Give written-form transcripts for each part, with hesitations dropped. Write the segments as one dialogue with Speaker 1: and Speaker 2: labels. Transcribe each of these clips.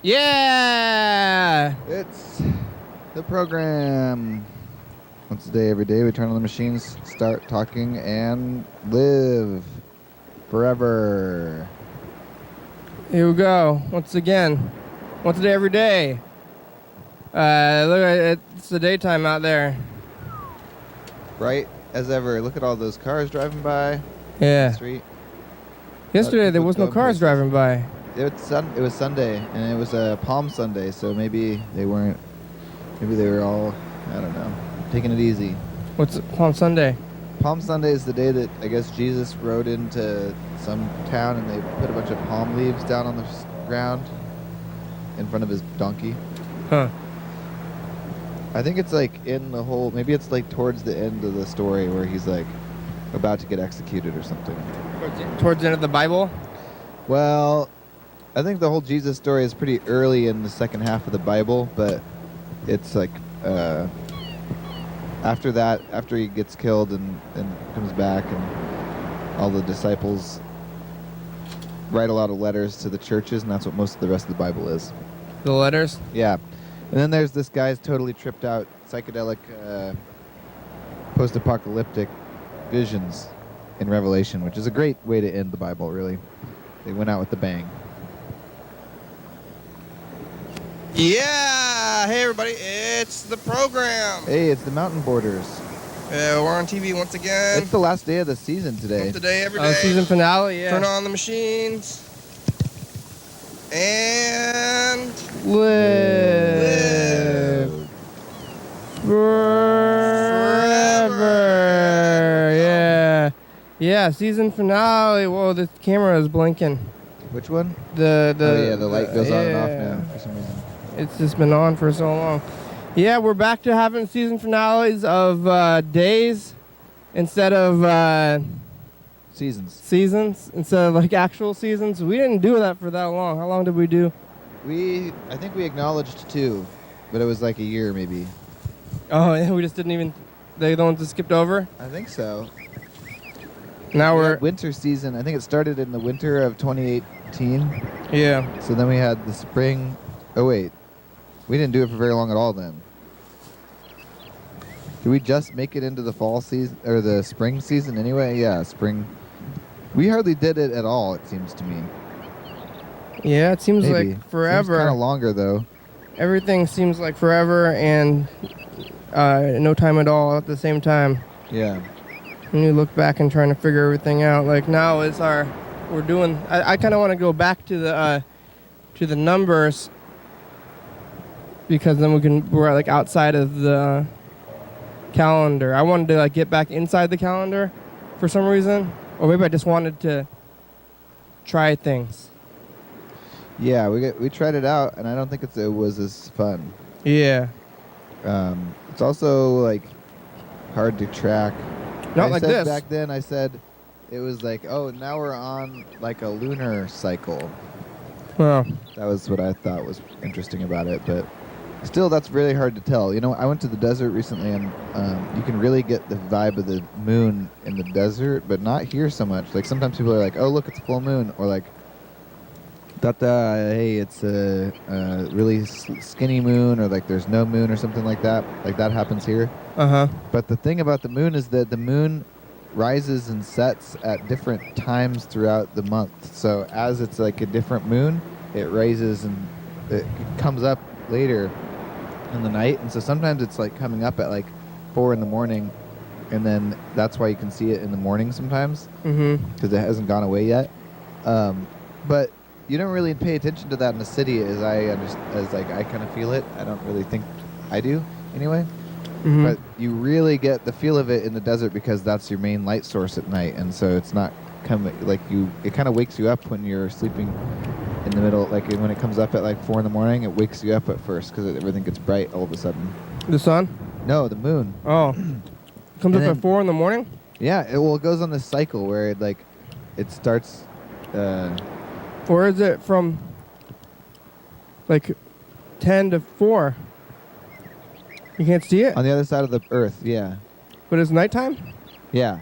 Speaker 1: Yeah!
Speaker 2: It's the program. Once a day, every day, we turn on the machines, start talking, and live forever.
Speaker 1: Here we go. Once again. Once a day, every day. Look at it. It's the daytime out there.
Speaker 2: Bright as ever. Look at all those cars driving by.
Speaker 1: Yeah.
Speaker 2: The street.
Speaker 1: Yesterday, there was no cars driving by.
Speaker 2: It was Sunday, and it was a Palm Sunday, so maybe they weren't. Maybe they were all, I don't know, taking it easy.
Speaker 1: What's Palm Sunday?
Speaker 2: Palm Sunday is the day that I guess Jesus rode into some town, and they put a bunch of palm leaves down on the ground in front of his donkey.
Speaker 1: Huh.
Speaker 2: I think it's like in the whole, maybe it's like towards the end of the story where he's like about to get executed or something.
Speaker 1: Towards the end of the Bible?
Speaker 2: Well, I think the whole Jesus story is pretty early in the second half of the Bible, but it's like after that, after he gets killed and comes back, and all the disciples write a lot of letters to the churches, and that's what most of the rest of the Bible is.
Speaker 1: The letters?
Speaker 2: Yeah. And then there's this guy's totally tripped out, psychedelic, post-apocalyptic visions in Revelation, which is a great way to end the Bible, really. They went out with the bang.
Speaker 3: Yeah! Hey, everybody, it's the program.
Speaker 2: Hey, it's the Mountain Borders.
Speaker 3: We're on TV once again.
Speaker 2: It's the last day of the season today.
Speaker 3: Once a day, every day.
Speaker 1: Season finale, yeah.
Speaker 3: Turn on the machines. And...
Speaker 1: Live. Forever. Yeah. Yeah, season finale. Whoa, the camera is blinking.
Speaker 2: Which one?
Speaker 1: The
Speaker 2: light goes on and off now for some reason.
Speaker 1: It's just been on for so long. Yeah, we're back to having season finales of days instead of seasons instead of like actual seasons. We didn't do that for that long. How long did we do?
Speaker 2: I think we acknowledged 2, but it was like a year maybe.
Speaker 1: Oh, yeah, we just didn't even. They the ones that skipped over.
Speaker 2: I think so.
Speaker 1: Now we're
Speaker 2: winter season. I think it started in the winter of 2018.
Speaker 1: Yeah.
Speaker 2: So then we had the spring. Oh wait, we didn't do it for very long at all then. Did we just make it into the fall season or the spring season anyway? Yeah, spring. We hardly did it at all, it seems to me.
Speaker 1: Yeah, it seems
Speaker 2: Maybe.
Speaker 1: like forever.
Speaker 2: Kind of longer though.
Speaker 1: Everything seems like forever and no time at all at the same time.
Speaker 2: Yeah.
Speaker 1: When you look back and trying to figure everything out, like now is we're doing. I kind of want to go back to the numbers because then we're like outside of the calendar. I wanted to like get back inside the calendar for some reason, or maybe I just wanted to try things.
Speaker 2: Yeah, we tried it out, and I don't think it was as fun.
Speaker 1: Yeah.
Speaker 2: It's also like hard to track.
Speaker 1: Not like this.
Speaker 2: Back then, I said it was like, oh, now we're on like a lunar cycle.
Speaker 1: Well,
Speaker 2: that was what I thought was interesting about it, but still, that's really hard to tell. You know, I went to the desert recently, and you can really get the vibe of the moon in the desert, but not here so much. Like sometimes people are like, oh, look, it's a full moon, or like, hey, it's a really skinny moon, or like there's no moon or something like that. Like that happens here.
Speaker 1: Uh-huh.
Speaker 2: But the thing about the moon is that the moon rises and sets at different times throughout the month. So as it's like a different moon, it rises and it comes up later in the night. And so sometimes it's like coming up at like 4 in the morning, and then that's why you can see it in the morning sometimes, because it hasn't gone away yet. But you don't really pay attention to that in the city as I kind of feel it. I don't really think I do anyway. But you really get the feel of it in the desert because that's your main light source at night, and so it's not it kind of wakes you up when you're sleeping in the middle. Like when it comes up at like 4 in the morning, it wakes you up at first because everything gets bright all of a sudden.
Speaker 1: The sun?
Speaker 2: No, the moon.
Speaker 1: Oh, comes up at 4 in the morning?
Speaker 2: Yeah, it goes on this cycle where it starts.
Speaker 1: Or is it from like 10 to 4? You can't see it?
Speaker 2: On the other side of the earth, yeah.
Speaker 1: But it's nighttime?
Speaker 2: Yeah.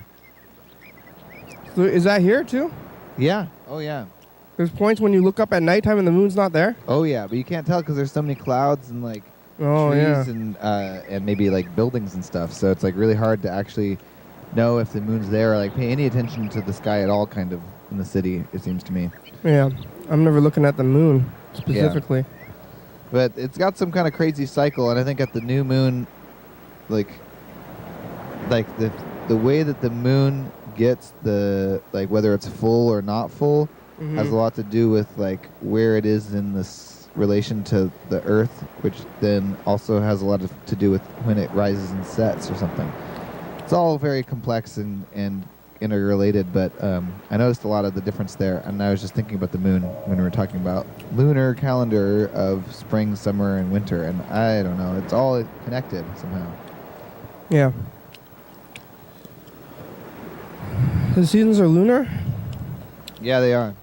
Speaker 1: So is that here too?
Speaker 2: Yeah. Oh, yeah.
Speaker 1: There's points when you look up at nighttime and the moon's not there.
Speaker 2: Oh yeah, but you can't tell because there's so many clouds and like
Speaker 1: Oh
Speaker 2: trees
Speaker 1: yeah.
Speaker 2: and maybe like buildings and stuff. So it's like really hard to actually know if the moon's there or like pay any attention to the sky at all. Kind of in the city, it seems to me.
Speaker 1: Yeah. I'm never looking at the moon specifically.
Speaker 2: But it's got some kind of crazy cycle, and I think at the new moon, like the way that the moon gets the like whether it's full or not full has a lot to do with like where it is in this relation to the Earth, which then also has a lot to do with when it rises and sets or something. It's all very complex and interrelated, but I noticed a lot of the difference there, and I was just thinking about the moon when we were talking about lunar calendar of spring, summer, and winter, and I don't know, it's all connected somehow.
Speaker 1: Yeah. The seasons are lunar?
Speaker 2: Yeah, they are.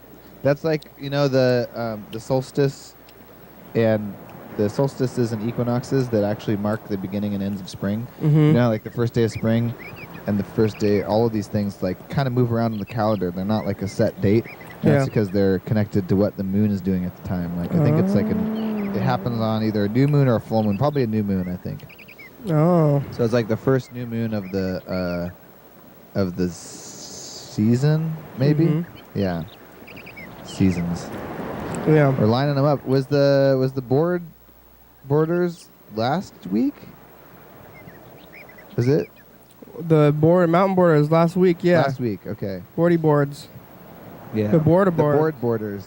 Speaker 2: That's like, you know, the solstice, and the solstices and equinoxes that actually mark the beginning and ends of spring. You know, like the first day of spring and the first day, all of these things like kind of move around in the calendar. They're not like a set date. That's because they're connected to what the moon is doing at the time. Like I think it's like it happens on either a new moon or a full moon. Probably a new moon, I think.
Speaker 1: Oh.
Speaker 2: So it's like the first new moon of the season, maybe. Yeah, seasons.
Speaker 1: Yeah.
Speaker 2: We're lining them up. Was the borders last week? Was it?
Speaker 1: The mountain border is last week, yeah.
Speaker 2: Last week, okay.
Speaker 1: Boardy boards.
Speaker 2: Yeah.
Speaker 1: The board.
Speaker 2: The board borders.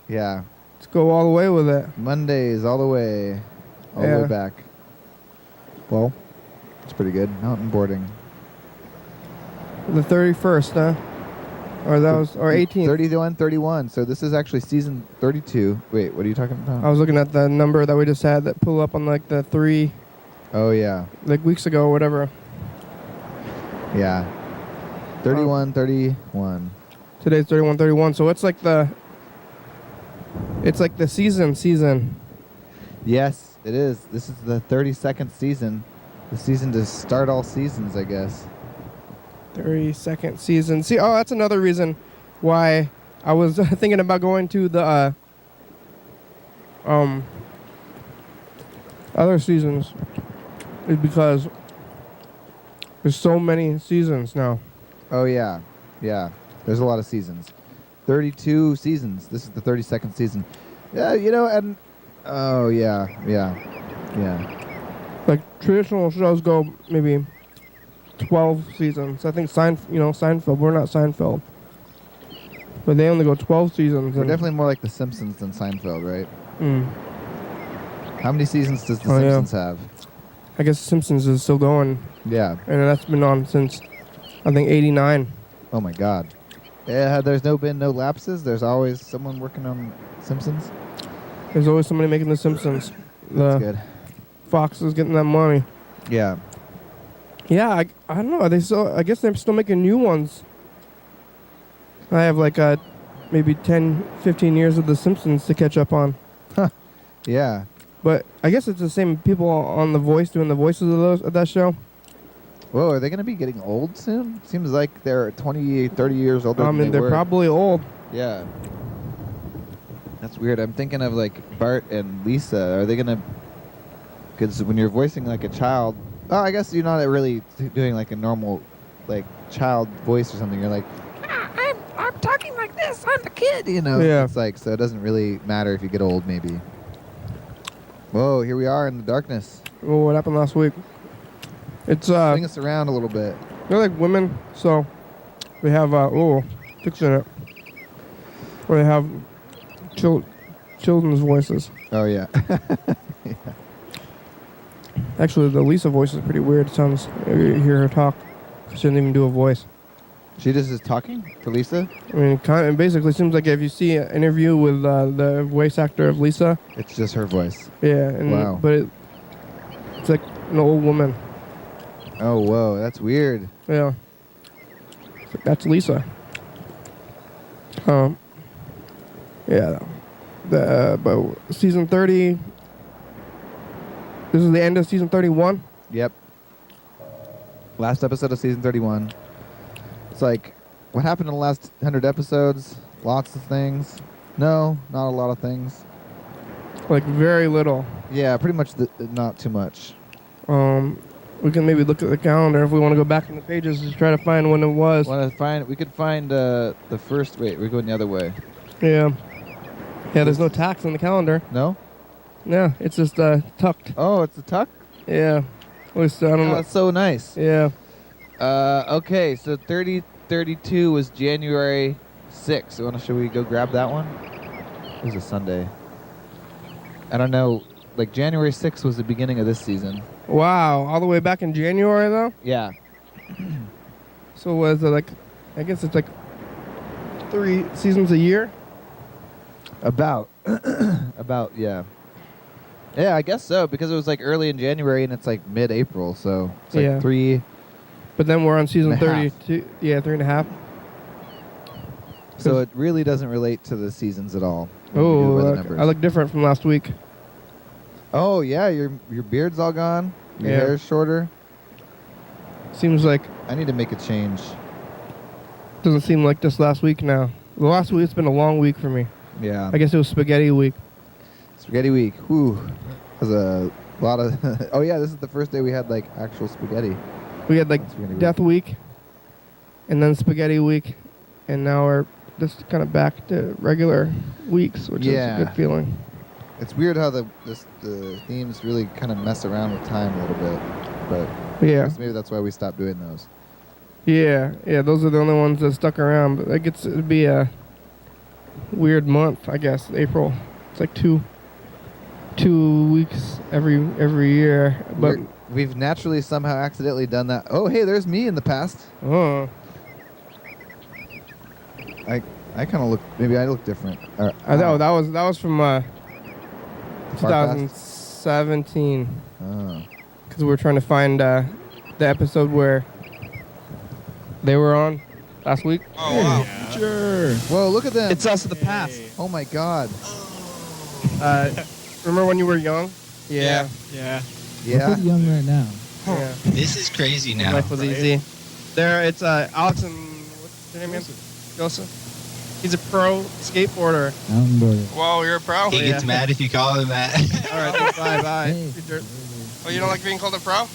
Speaker 2: Yeah.
Speaker 1: Let's go all the way with it.
Speaker 2: Mondays all the way. All the way back. Well, it's pretty good. Mountain boarding.
Speaker 1: The 31st, huh? Or that was, or 18th.
Speaker 2: 31. So this is actually season 32. Wait, what are you talking about?
Speaker 1: I was looking at the number that we just had that pulled up on like the 3
Speaker 2: Oh yeah.
Speaker 1: like weeks ago or whatever.
Speaker 2: Yeah. 31.
Speaker 1: Today's 31. So it's like the season.
Speaker 2: Yes, it is. This is the 32nd season. The season to start all seasons, I guess.
Speaker 1: 32nd season. See, that's another reason why I was thinking about going to the other seasons, is because there's so many seasons now.
Speaker 2: Oh yeah. Yeah. There's a lot of seasons. 32 seasons. This is the 32nd season. Yeah, you know, and oh yeah.
Speaker 1: Like traditional shows go maybe 12 seasons. I think Seinfeld. We're not Seinfeld, but they only go 12 seasons.
Speaker 2: We're definitely more like The Simpsons than Seinfeld, right?
Speaker 1: Mm.
Speaker 2: How many seasons does The Simpsons have?
Speaker 1: I guess Simpsons is still going.
Speaker 2: Yeah.
Speaker 1: And that's been on since, I think, 89.
Speaker 2: Oh my God. Yeah, there's been no lapses. There's always someone working on Simpsons.
Speaker 1: There's always somebody making The Simpsons.
Speaker 2: That's good.
Speaker 1: Fox is getting that money.
Speaker 2: Yeah.
Speaker 1: Yeah, I don't know. Are they still? I guess they're still making new ones. I have like maybe 10, 15 years of The Simpsons to catch up on.
Speaker 2: Yeah.
Speaker 1: But I guess it's the same people on The Voice doing the voices of that show.
Speaker 2: Whoa, are they going to be getting old soon? Seems like they're 20, 30 years older than
Speaker 1: they're
Speaker 2: were.
Speaker 1: probably old.
Speaker 2: Yeah. That's weird. I'm thinking of like Bart and Lisa. Are they going to... Because when you're voicing like a child... Oh, I guess you're not really doing like a normal like child voice or something. You're like, I'm talking like this. I'm the kid, you know?
Speaker 1: Yeah.
Speaker 2: It's like, so it doesn't really matter if you get old, maybe. Whoa, here we are in the darkness.
Speaker 1: Oh, what happened last week? It's
Speaker 2: Swing us around a little bit.
Speaker 1: they're like women, so they have fixing it. Or they have children's voices.
Speaker 2: Oh yeah. Yeah.
Speaker 1: Actually, the Lisa voice is pretty weird. It sounds, you hear her talk. She didn't even do a voice.
Speaker 2: She just is talking for Lisa?
Speaker 1: I mean, it basically seems like if you see an interview with the voice actor of Lisa.
Speaker 2: It's just her voice.
Speaker 1: Yeah. And
Speaker 2: wow.
Speaker 1: But it's like an old woman.
Speaker 2: Oh, whoa. That's weird.
Speaker 1: Yeah. It's like, that's Lisa. Yeah. But season 30... This is the end of season 31?
Speaker 2: Yep. Last episode of season 31. It's like, what happened in the last 100 episodes? Lots of things. No, not a lot of things.
Speaker 1: Like very little.
Speaker 2: Yeah, pretty much not too much.
Speaker 1: We can maybe look at the calendar if we want to go back in the pages to try to find when it was.
Speaker 2: We could find the first. Wait, we're going the other way.
Speaker 1: Yeah. Yeah, there's no tax on the calendar.
Speaker 2: No?
Speaker 1: Yeah, it's just tucked.
Speaker 2: Oh, it's a tuck?
Speaker 1: Yeah. At least, I don't know.
Speaker 2: That's so nice.
Speaker 1: Yeah.
Speaker 2: Okay, so 3032 was January 6th. Should we go grab that one? It was a Sunday. I don't know. Like, January 6th was the beginning of this season.
Speaker 1: Wow, all the way back in January, though?
Speaker 2: Yeah.
Speaker 1: So was it like, I guess it's like 3 seasons a year?
Speaker 2: About. Yeah. Yeah, I guess so, because it was like early in January and it's like mid-April, so it's like 3.
Speaker 1: But then we're on season
Speaker 2: and a half.
Speaker 1: 32. Yeah, 3.5.
Speaker 2: So it really doesn't relate to the seasons at all.
Speaker 1: Oh, I look different from last week.
Speaker 2: Oh, yeah, your beard's all gone. Your hair's shorter.
Speaker 1: Seems like...
Speaker 2: I need to make a change.
Speaker 1: Doesn't seem like this last week now. The last week, it's been a long week for me.
Speaker 2: Yeah.
Speaker 1: I guess it was spaghetti week.
Speaker 2: Spaghetti week. Whew. That was a lot of... Oh, yeah, this is the first day we had, like, actual spaghetti.
Speaker 1: We had, like, death week, and then spaghetti week, and now we're just kind of back to regular weeks, which is a good feeling.
Speaker 2: It's weird how the themes really kind of mess around with time a little bit, but maybe that's why we stopped doing those.
Speaker 1: Yeah, those are the only ones that stuck around, but it'd be a weird month, I guess, April. It's like two weeks every year, but
Speaker 2: we've naturally somehow accidentally done that. Oh, hey, there's me in the past.
Speaker 1: Oh.
Speaker 2: I kind of look. Maybe I look different.
Speaker 1: I know that was from 2017.
Speaker 2: Oh.
Speaker 1: Because we were trying to find the episode where they were on last week.
Speaker 3: Oh, wow.
Speaker 4: Yeah.
Speaker 2: Sure. Whoa, look at them.
Speaker 1: It's us of the past.
Speaker 2: Oh my God.
Speaker 1: Remember when you were young?
Speaker 3: Yeah.
Speaker 4: Yeah.
Speaker 2: Yeah.
Speaker 5: We're pretty young right now.
Speaker 1: Yeah.
Speaker 4: This is crazy now.
Speaker 1: Life was easy. There, it's Alex and what's your name again? Joseph. He's a pro skateboarder.
Speaker 5: Mountain border.
Speaker 3: Whoa, you're a pro?
Speaker 4: He gets mad if you call him that.
Speaker 1: All right, so bye.
Speaker 5: Hey.
Speaker 3: Oh, you don't like being called a pro?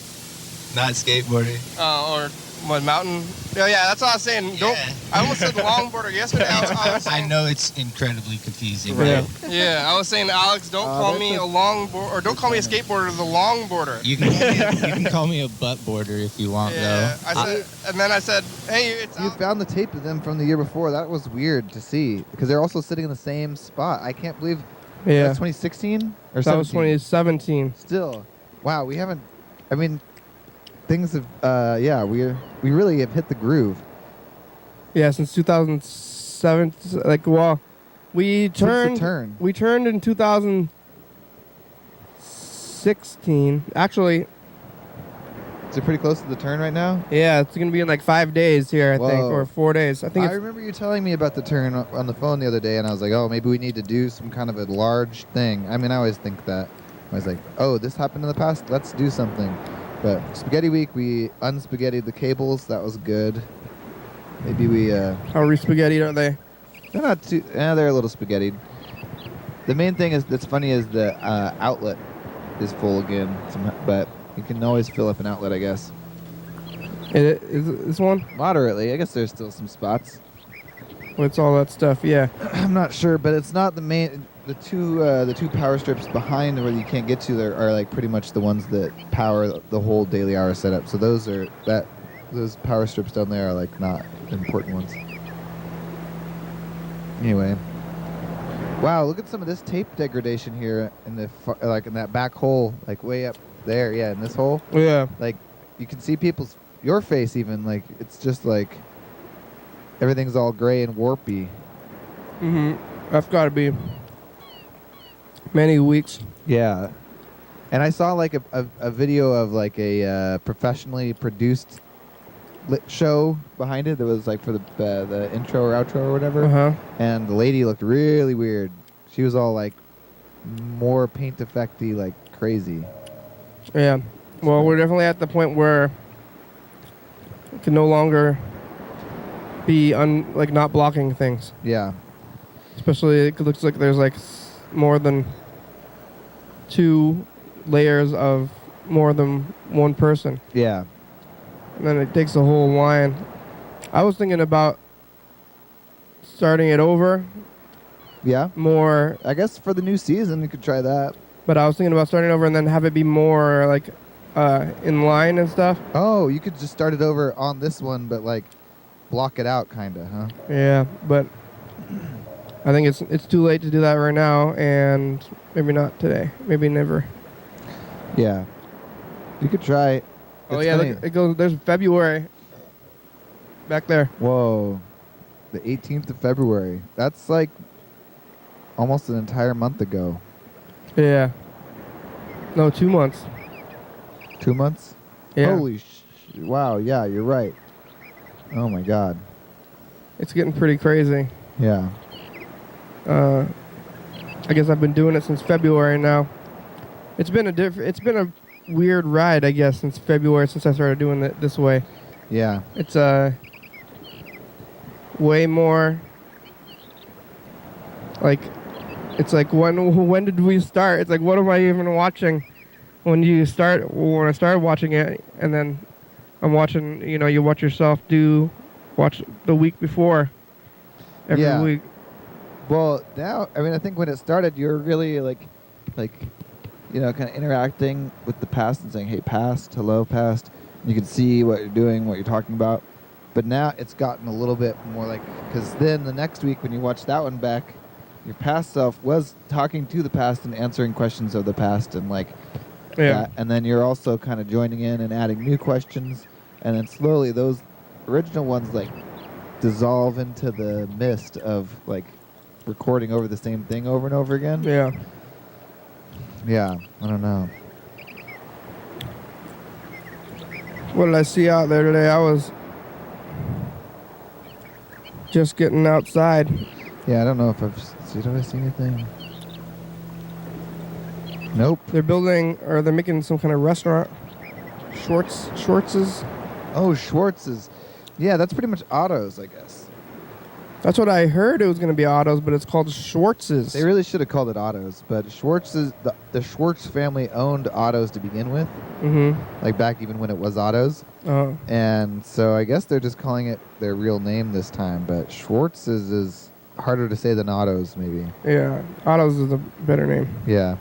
Speaker 4: Not skateboarding.
Speaker 3: Or what, mountain? Oh, yeah, that's what I was saying. Don't.
Speaker 4: Yeah.
Speaker 3: I almost said longboarder yesterday. I was
Speaker 4: I
Speaker 3: saying,
Speaker 4: know it's incredibly confusing.
Speaker 1: Right.
Speaker 3: Yeah, I was saying, Alex, don't call me a longboard, or don't call me a skateboarder, the longboarder.
Speaker 4: You can call me a butt boarder if you want,
Speaker 3: Yeah,
Speaker 4: though.
Speaker 3: I said, and then I said, hey, it's
Speaker 2: You found the tape of them from the year before. That was weird to see because they're also sitting in the same spot. I can't believe
Speaker 1: Yeah.
Speaker 2: that's 2016 or
Speaker 1: That was
Speaker 2: 17?
Speaker 1: 2017.
Speaker 2: Still, wow, we haven't. I mean, things have. We really have hit the groove.
Speaker 1: Yeah, since 2007. We turned. We turned in 2016. Actually,
Speaker 2: Is it pretty close to the turn right now?
Speaker 1: yeah, it's gonna be in like 5 days here, I think,
Speaker 2: Whoa.
Speaker 1: or 4 days. I think
Speaker 2: I
Speaker 1: it's
Speaker 2: remember you telling me about the turn on the phone the other day, and I was like, oh, maybe we need to do some kind of a large thing. I mean, I always think that. I was like, oh, this happened in the past? Let's do something. But Spaghetti Week, we unspaghettied the cables. That was good. Maybe we...
Speaker 1: how re-spaghetti are they?
Speaker 2: They're not too... they're a little spaghettied. The main thing that's funny is the outlet is full again. But you can always fill up an outlet, I guess.
Speaker 1: Is it this one?
Speaker 2: Moderately. I guess there's still some spots.
Speaker 1: What's all that stuff? Yeah.
Speaker 2: I'm not sure, but it's not the main... The two power strips behind where you can't get to there are like pretty much the ones that power the whole daily hour setup. So those power strips down there are like not important ones. Anyway, wow! Look at some of this tape degradation here in the in that back hole, like way up there. Yeah, in this hole.
Speaker 1: Yeah.
Speaker 2: Like you can see your face even. Like it's just like everything's all gray and warpy.
Speaker 1: That's got to be many weeks.
Speaker 2: Yeah. And I saw like a video of like a professionally produced show behind it that was like for the intro or outro or whatever. And the lady looked really weird. She was all like more paint effecty, like crazy.
Speaker 1: Yeah. Well, we're definitely at the point where it can no longer be not blocking things.
Speaker 2: Yeah.
Speaker 1: Especially it looks like there's like more than 2 layers of more than one person.
Speaker 2: Yeah.
Speaker 1: And then it takes the whole line. I was thinking about starting it over
Speaker 2: Yeah.
Speaker 1: more,
Speaker 2: I guess for the new season, you could try that.
Speaker 1: but I was thinking about starting over and then have it be more like in line and stuff.
Speaker 2: Oh, you could just start it over on this one, but like block it out, kind of, huh?
Speaker 1: Yeah, but I think it's too late to do that right now, and maybe not today, maybe never.
Speaker 2: Yeah. You could try.
Speaker 1: Oh
Speaker 2: It's
Speaker 1: yeah,
Speaker 2: funny.
Speaker 1: look, it goes. There's February back there.
Speaker 2: Whoa. The 18th of February. That's like almost an entire month ago.
Speaker 1: Yeah. No, 2 months.
Speaker 2: 2 months?
Speaker 1: Yeah.
Speaker 2: Holy wow, yeah, you're right. Oh my god.
Speaker 1: It's getting pretty crazy.
Speaker 2: Yeah.
Speaker 1: I guess I've been doing it since February now. It's been a weird ride, I guess, since February, since I started doing it this way.
Speaker 2: Yeah.
Speaker 1: It's way more like, it's like when did we start? It's like, what am I even watching when I started watching it, and then I'm watching, you watch yourself watch the week before every
Speaker 2: Yeah.
Speaker 1: week.
Speaker 2: Well, now, I mean, I think when it started, you were really like, kind of interacting with the past and saying, hey, past, hello, past. You can see what you're doing, what you're talking about. But now it's gotten a little bit more like, because then the next week when you watch that one back, your past self was talking to the past and answering questions of the past and like that. And then you're also kind of joining in and adding new questions. And then slowly those original ones like dissolve into the mist of like recording over the same thing over and over again.
Speaker 1: Yeah.
Speaker 2: Yeah, I don't know.
Speaker 1: What did I see out there today? I was just getting outside.
Speaker 2: Yeah, I don't know if did I see anything? Nope.
Speaker 1: They're making some kind of restaurant. Schwartz's.
Speaker 2: Oh, Schwartz's. Yeah, that's pretty much Otto's, I guess.
Speaker 1: That's what I heard. It was going to be Otto's, but it's called Schwartz's.
Speaker 2: They really should have called it Otto's, but Schwartz's, the Schwartz family owned Otto's to begin with, like back even when it was Otto's.
Speaker 1: Oh.
Speaker 2: And so I guess they're just calling it their real name this time, but Schwartz's is harder to say than Otto's, maybe.
Speaker 1: Yeah, Otto's is a better name.
Speaker 2: Yeah.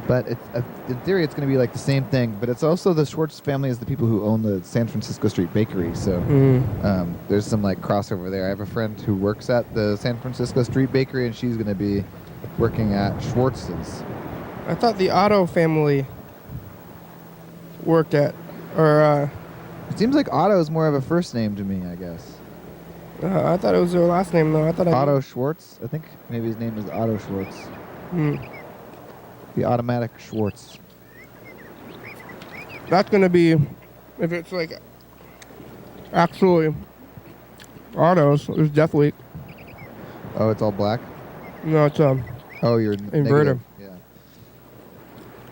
Speaker 2: But it's, in theory, it's going to be like the same thing. But it's also the Schwartz family is the people who own the San Francisco Street Bakery. So there's some like crossover there. I have a friend who works at the San Francisco Street Bakery, and she's going to be working at Schwartz's.
Speaker 1: I thought the Otto family worked at, or
Speaker 2: It seems like Otto is more of a first name to me, I guess.
Speaker 1: I thought it was their last name though. I thought
Speaker 2: Otto Schwartz? I think maybe his name is Otto Schwartz. The automatic Schwartz.
Speaker 1: That's gonna be, if it's like actually Otto's. There's Death Week.
Speaker 2: Oh, it's all black?
Speaker 1: No, it's
Speaker 2: Oh, you're
Speaker 1: inverter.
Speaker 2: negative. Yeah.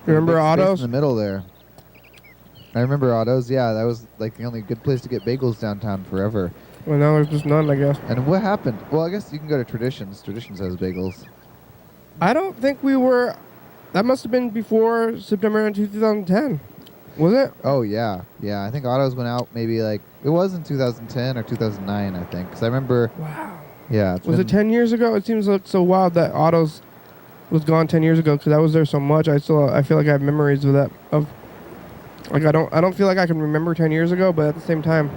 Speaker 1: Remember
Speaker 2: Big space
Speaker 1: Otto's?
Speaker 2: in the middle there. I remember Otto's. Yeah, that was like the only good place to get bagels downtown forever.
Speaker 1: Well, now there's just none, I guess.
Speaker 2: And what happened? Well, I guess you can go to Traditions. Traditions has bagels.
Speaker 1: I don't think we were. That must have been before September 2010. Was it?
Speaker 2: Oh, yeah. Yeah, I think Otto's went out maybe like, it was in 2010 or 2009, I think. Because I remember.
Speaker 1: Wow.
Speaker 2: Yeah.
Speaker 1: Was it 10 years ago? It seems like so wild that Otto's was gone 10 years ago because I was there so much. I feel like I have memories of that. Like I don't feel like I can remember 10 years ago, but at the same time,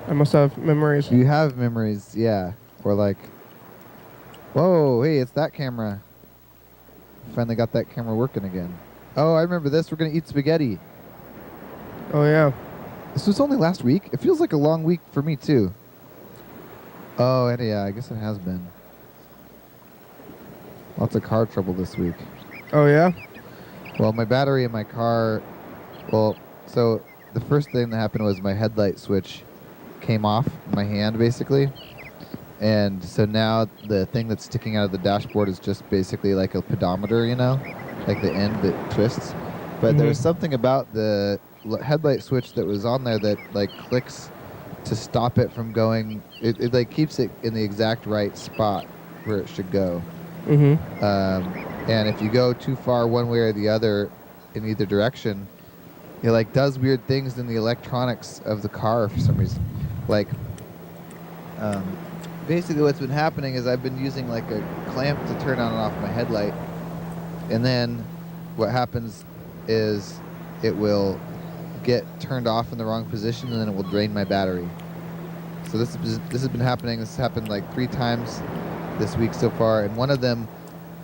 Speaker 1: I must have memories.
Speaker 2: You have memories, yeah. Or like, whoa, hey, it's that camera. Finally got that camera working again. Oh, I remember this. We're going to eat spaghetti.
Speaker 1: Oh, yeah.
Speaker 2: This was only last week. It feels like a long week for me, too. Oh, and yeah, I guess it has been. Lots of car trouble this week.
Speaker 1: Oh, yeah?
Speaker 2: Well, my battery in my car, so the first thing that happened was my headlight switch came off in my hand, basically. And so now the thing that's sticking out of the dashboard is just basically like a pedometer, you know? Like the end that twists. But there's something about the headlight switch that was on there that like clicks to stop it from going. It like keeps it in the exact right spot. where it should go.
Speaker 1: Mm-hmm.
Speaker 2: And if you go too far one way or the other in either direction, it like does weird things in the electronics of the car for some reason. Like, basically what's been happening is I've been using like a clamp to turn on and off my headlight, and then what happens is it will get turned off in the wrong position, and then it will drain my battery. So this has been happening. This has happened like 3 times this week so far, and one of them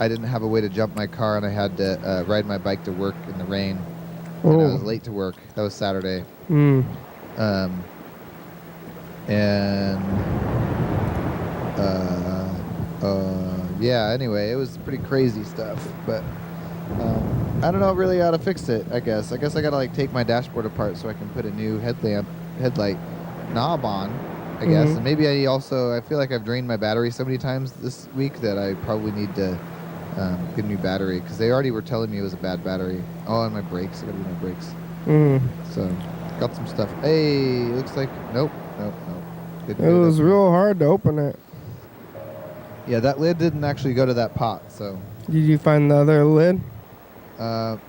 Speaker 2: I didn't have a way to jump my car, and I had to ride my bike to work in the rain. And I was late to work. That was Saturday.
Speaker 1: Mm.
Speaker 2: Yeah, anyway, it was pretty crazy stuff, but I don't know really how to fix it. I guess I gotta like take my dashboard apart so I can put a new headlight knob on, I guess. And maybe I feel like I've drained my battery so many times this week that I probably need to get a new battery, because they already were telling me it was a bad battery. Oh, and my brakes, I gotta do my brakes. So got some stuff. Hey, looks like nope.
Speaker 1: It was real hard to open it.
Speaker 2: Yeah, that lid didn't actually go to that pot, so.
Speaker 1: Did you find the other lid?
Speaker 2: No,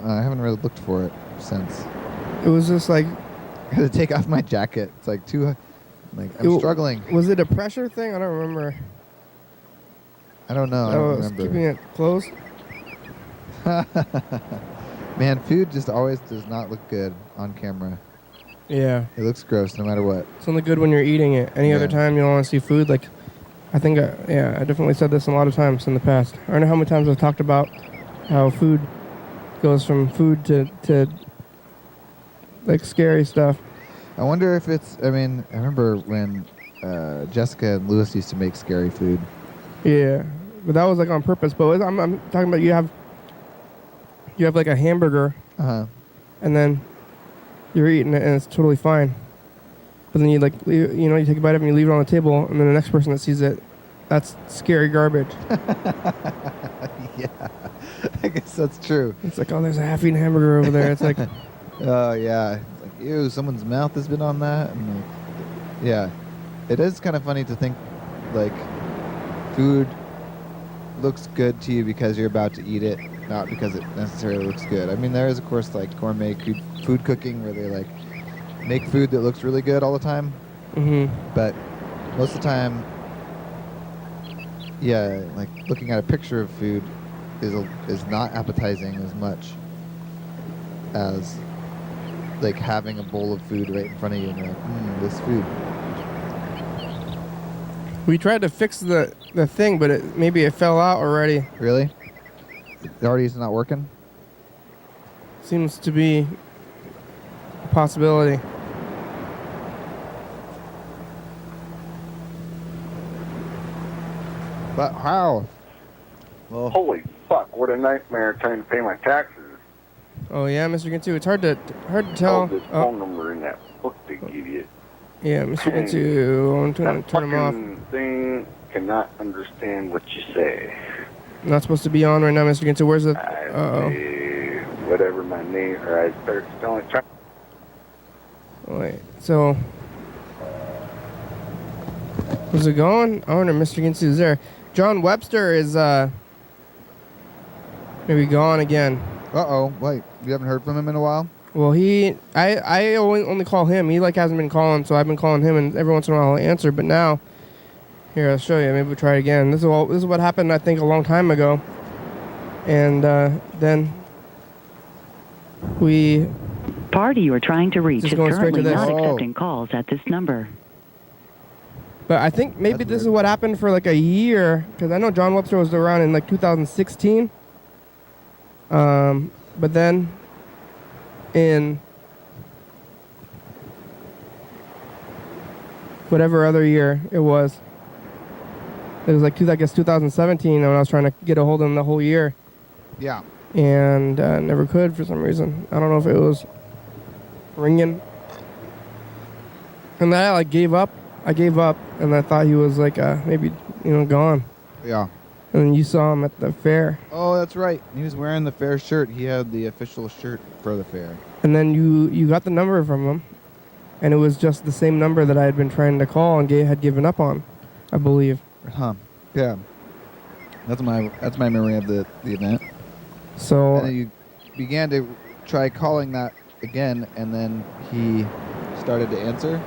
Speaker 2: I haven't really looked for it since.
Speaker 1: It was just like...
Speaker 2: I had to take off my jacket. It's like too... Like, I'm struggling.
Speaker 1: Was it a pressure thing? I don't remember.
Speaker 2: I don't know. I don't remember.
Speaker 1: Keeping it closed?
Speaker 2: Man, food just always does not look good on camera.
Speaker 1: Yeah.
Speaker 2: It looks gross no matter what.
Speaker 1: It's only good when you're eating it. Any other time you don't want to see food, like... I think, I definitely said this a lot of times in the past. I don't know how many times I've talked about how food goes from food to like scary stuff.
Speaker 2: I wonder if it's, I remember when Jessica and Lewis used to make scary food.
Speaker 1: Yeah, but that was like on purpose. But I'm talking about you have like a hamburger, and then you're eating it and it's totally fine. But then you you take a bite of it and you leave it on the table, and then the next person that sees it, that's scary garbage.
Speaker 2: Yeah, I guess that's true.
Speaker 1: It's like, oh, there's a half-eaten hamburger over there. It's like,
Speaker 2: oh yeah, it's like, ew, someone's mouth has been on that. And like, yeah, it is kind of funny to think like food looks good to you because you're about to eat it, not because it necessarily looks good. I mean, there is of course like gourmet food cooking where they like make food that looks really good all the time. But most of the time, yeah, like looking at a picture of food is not appetizing as much as like having a bowl of food right in front of you and you're like, this food.
Speaker 1: We tried to fix the thing, but maybe it fell out already.
Speaker 2: Really? It already is not working?
Speaker 1: Seems to be a possibility.
Speaker 2: But how? Well,
Speaker 5: holy fuck! What a nightmare trying to pay my taxes.
Speaker 1: Oh yeah, Mr. Gintu, it's hard to tell.
Speaker 5: Oh, this phone number in that book they give you.
Speaker 1: Yeah, Mr. Gintu, I'm trying to turn him off.
Speaker 5: That thing cannot understand what you say.
Speaker 1: I'm not supposed to be on right now, Mr. Gintu. Where's the?
Speaker 5: Whatever my name, or I start spelling.
Speaker 1: Wait, so. Where's it going? Oh, no, Mr. Gintu is there. John Webster is maybe gone again.
Speaker 2: Wait, you haven't heard from him in a while?
Speaker 1: Well, I only call him. He like hasn't been calling, so I've been calling him, and every once in a while he'll answer. But now, here I'll show you. Maybe we'll try it again. This is what happened, I think, a long time ago. And then we.
Speaker 6: Party you are trying to reach is currently not
Speaker 1: Oh.
Speaker 6: accepting calls at this number.
Speaker 1: But I think maybe this is what happened for like a year, because I know John Webster was around in like 2016. But then in whatever other year it was like 2017 when I was trying to get a hold of him the whole year.
Speaker 2: Yeah.
Speaker 1: And never could for some reason. I don't know if it was ringing. And then I like gave up. I gave up, and I thought he was like maybe gone.
Speaker 2: Yeah.
Speaker 1: And then you saw him at the fair.
Speaker 2: Oh, that's right. He was wearing the fair shirt. He had the official shirt for the fair.
Speaker 1: And then you got the number from him, and it was just the same number that I had been trying to call and had given up on, I believe.
Speaker 2: Huh. Yeah. That's my memory of the event.
Speaker 1: So
Speaker 2: And then you began to try calling that again, and then he started to answer.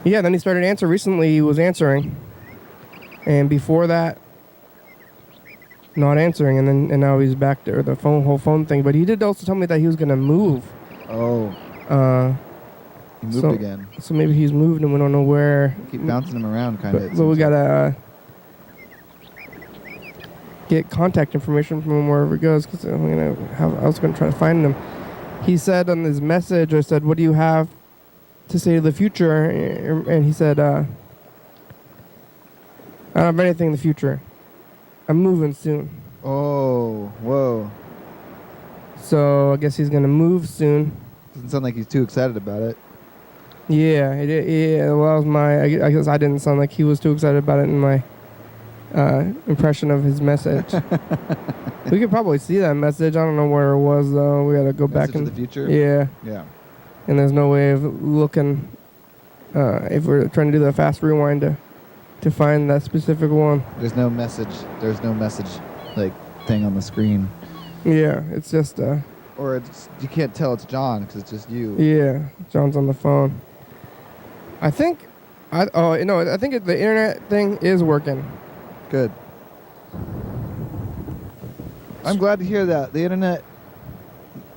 Speaker 1: yeah, then he started answering. Recently, he was answering, and before that, not answering, and now he's back there. The whole phone thing. But he did also tell me that he was gonna move.
Speaker 2: Oh. He moved again.
Speaker 1: So maybe he's moved, and we don't know where.
Speaker 2: Keep bouncing him around, kind of.
Speaker 1: But we gotta get contact information from him wherever he goes, because I was gonna try to find him. He said on his message, I said, "What do you have to say to the future?" And he said, "I don't have anything in the future. I'm moving soon."
Speaker 2: Oh, whoa.
Speaker 1: So I guess he's gonna move soon.
Speaker 2: Doesn't sound like he's too excited about it.
Speaker 1: Yeah, well, that was my. I guess I didn't sound like he was too excited about it in my impression of his message. We could probably see that message. I don't know where it was though. We gotta go back in
Speaker 2: the future.
Speaker 1: Yeah.
Speaker 2: Yeah.
Speaker 1: And there's no way of looking if we're trying to do the fast rewind to find that specific one.
Speaker 2: There's no message. There's no message like thing on the screen.
Speaker 1: Yeah, it's just
Speaker 2: Or it's you can't tell it's John because it's just you.
Speaker 1: Yeah, John's on the phone. I think I think the internet thing is working.
Speaker 2: Good. I'm glad to hear that. The internet,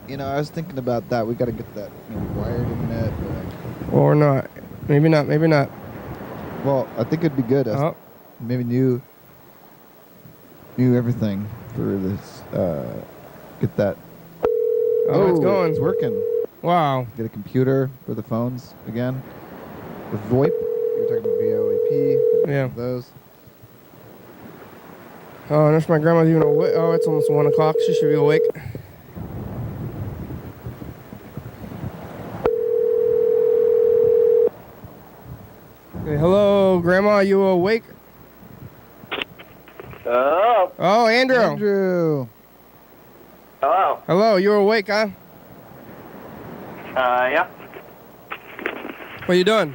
Speaker 2: I was thinking about that. We got to get that wired internet.
Speaker 1: Or not. Maybe not.
Speaker 2: Well, I think it'd be good. Maybe new everything for this. Get that.
Speaker 1: Oh, it's going.
Speaker 2: It's working.
Speaker 1: Wow.
Speaker 2: Get a computer for the phones again. With VoIP. You're talking about VoIP.
Speaker 1: Yeah.
Speaker 2: Those.
Speaker 1: Oh, and if my grandma's even awake. Oh, it's almost 1 o'clock. She should be awake. Okay, hello, Grandma. Are you awake?
Speaker 7: Hello.
Speaker 1: Oh, Andrew.
Speaker 2: Andrew.
Speaker 7: Hello.
Speaker 1: Hello, you're awake, huh?
Speaker 7: Yeah.
Speaker 1: What are you doing?